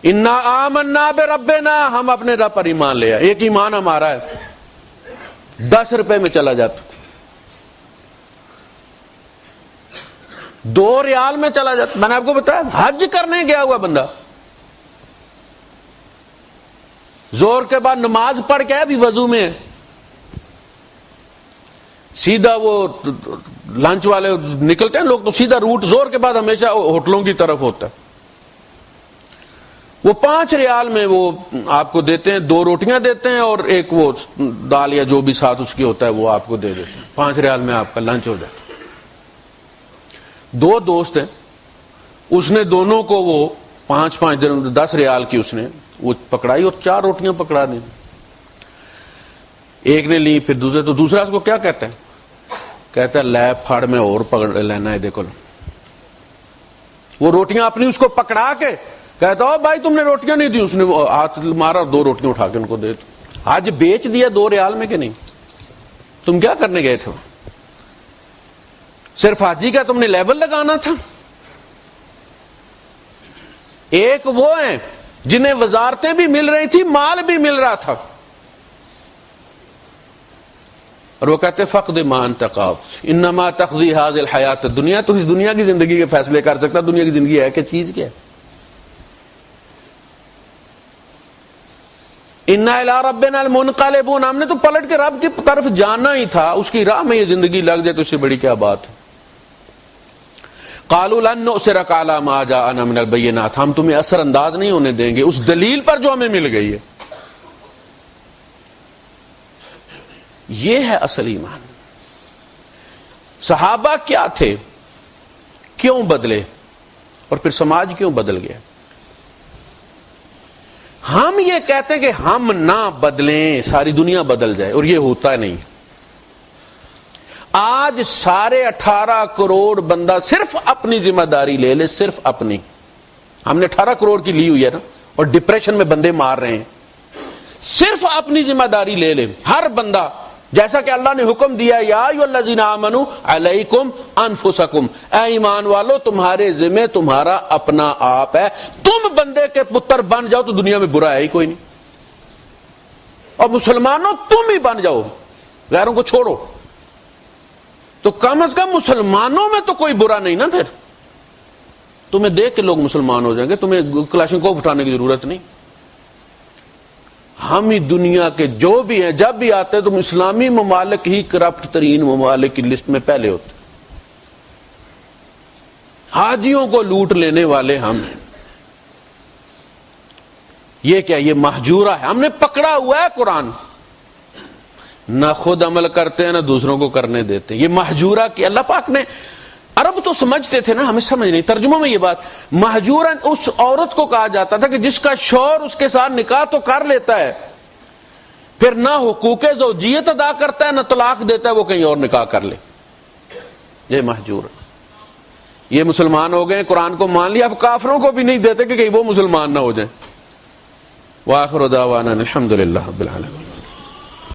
انا آمنا بربنا، ہم اپنے رب پر ایمان لے آئے۔ ایک ایمان ہمارا ہے 10 روپے میں چلا جاتا، 2 ریال میں چلا جاتا۔ میں نے آپ کو بتایا حج کرنے گیا ہوا بندہ زور کے بعد نماز پڑھ کے ابھی وضو میں ہے، سیدھا وہ لنچ والے نکلتے ہیں لوگ تو سیدھا روٹ زور کے بعد ہمیشہ ہوٹلوں کی طرف ہوتا ہے۔ وہ 5 ریال میں وہ آپ کو دیتے ہیں، 2 روٹیاں دیتے ہیں اور ایک وہ دال یا جو بھی ساتھ اس کی ہوتا ہے وہ آپ کو دے دیتے ہیں۔ 5 ریال میں آپ کا لنچ ہو جاتا ہے۔ 2 دوست ہیں، اس نے دونوں کو وہ 5 10 ریال کی اس نے وہ پکڑائی اور 4 روٹیاں پکڑا دی۔ ایک نے لی، پھر دوسرے، تو دوسرا اس کو کیا کہتا ہے؟ کہتا ہے لے پھاڑ میں اور پکڑ لینا ہے، دیکھو وہ روٹیاں اپنی اس کو پکڑا کے کہتا او بھائی تم نے روٹیاں نہیں دی، اس نے ہاتھ مارا، 2 روٹیاں اٹھا کے ان کو دے دو۔ آج بیچ دیا 2 ریال میں کہ نہیں؟ تم کیا کرنے گئے تھے؟ صرف حاجی کا تم نے لیبل لگانا تھا۔ ایک وہ ہیں جنہیں وزارتیں بھی مل رہی تھی، مال بھی مل رہا تھا، اور وہ کہتے فقد ما انت قاض انما تقضی هذه الحیات الدنیا، تو اس دنیا کی زندگی کے فیصلے کر سکتا، دنیا کی زندگی ہے کہ چیز کیا ہے؟ انا الی ربنا المنقلبون، ہم نے تو پلٹ کے رب کی طرف جانا ہی تھا، اس کی راہ میں یہ زندگی لگ جائے تو اس سے بڑی کیا بات ہے۔ قالوا لن نؤثرك على ما جاءنا من البينات، ہم تمہیں اثر انداز نہیں ہونے دیں گے اس دلیل پر جو ہمیں مل گئی ہے۔ یہ ہے اصل ایمان۔ صحابہ کیا تھے، کیوں بدلے، اور پھر سماج کیوں بدل گیا؟ ہم یہ کہتے ہیں کہ ہم نہ بدلیں ساری دنیا بدل جائے، اور یہ ہوتا نہیں۔ آج 18.5 کروڑ بندہ صرف اپنی ذمہ داری لے لے، صرف اپنی۔ ہم نے 18 کروڑ کی لی ہوئی ہے نا، اور ڈپریشن میں بندے مار رہے ہیں۔ صرف اپنی ذمہ داری لے لے ہر بندہ، جیسا کہ اللہ نے حکم دیا یا ایھا الذین آمنوا علیکم انفسکم، اے ایمان والو تمہارے ذمہ تمہارا اپنا آپ ہے، تم بندے کے پتر بن جاؤ تو دنیا میں برا ہے ہی کوئی نہیں، اور مسلمانوں تم ہی بن جاؤ، غیروں کو چھوڑو، تو کم از کم مسلمانوں میں تو کوئی برا نہیں نا۔ پھر تمہیں دیکھ کے لوگ مسلمان ہو جائیں گے، تمہیں کلاشنکوف اٹھانے کی ضرورت نہیں۔ ہم ہی دنیا کے جو بھی ہیں جب بھی آتے ہیں تم اسلامی ممالک ہی کرپٹ ترین ممالک کی لسٹ میں پہلے ہوتے، حاجیوں کو لوٹ لینے والے ہم ہیں۔ یہ کیا، یہ محجورہ ہے، ہم نے پکڑا ہوا ہے قرآن، نہ خود عمل کرتے ہیں نہ دوسروں کو کرنے دیتے۔ یہ محجورہ کی اللہ پاک نے، عرب تو سمجھتے تھے نا، ہمیں سمجھ نہیں، ترجمہ میں یہ بات، محجورہ اس عورت کو کہا جاتا تھا کہ جس کا شوہر اس کے ساتھ نکاح تو کر لیتا ہے، پھر نہ حقوق زوجیت ادا کرتا ہے نہ طلاق دیتا ہے، وہ کہیں اور نکاح کر لے، یہ محجور۔ یہ مسلمان ہو گئے، قرآن کو مان لیا، اب کافروں کو بھی نہیں دیتے کہ کہیں وہ مسلمان نہ ہو جائیں۔ وآخر دعوانا الحمدللہ رب العالمین۔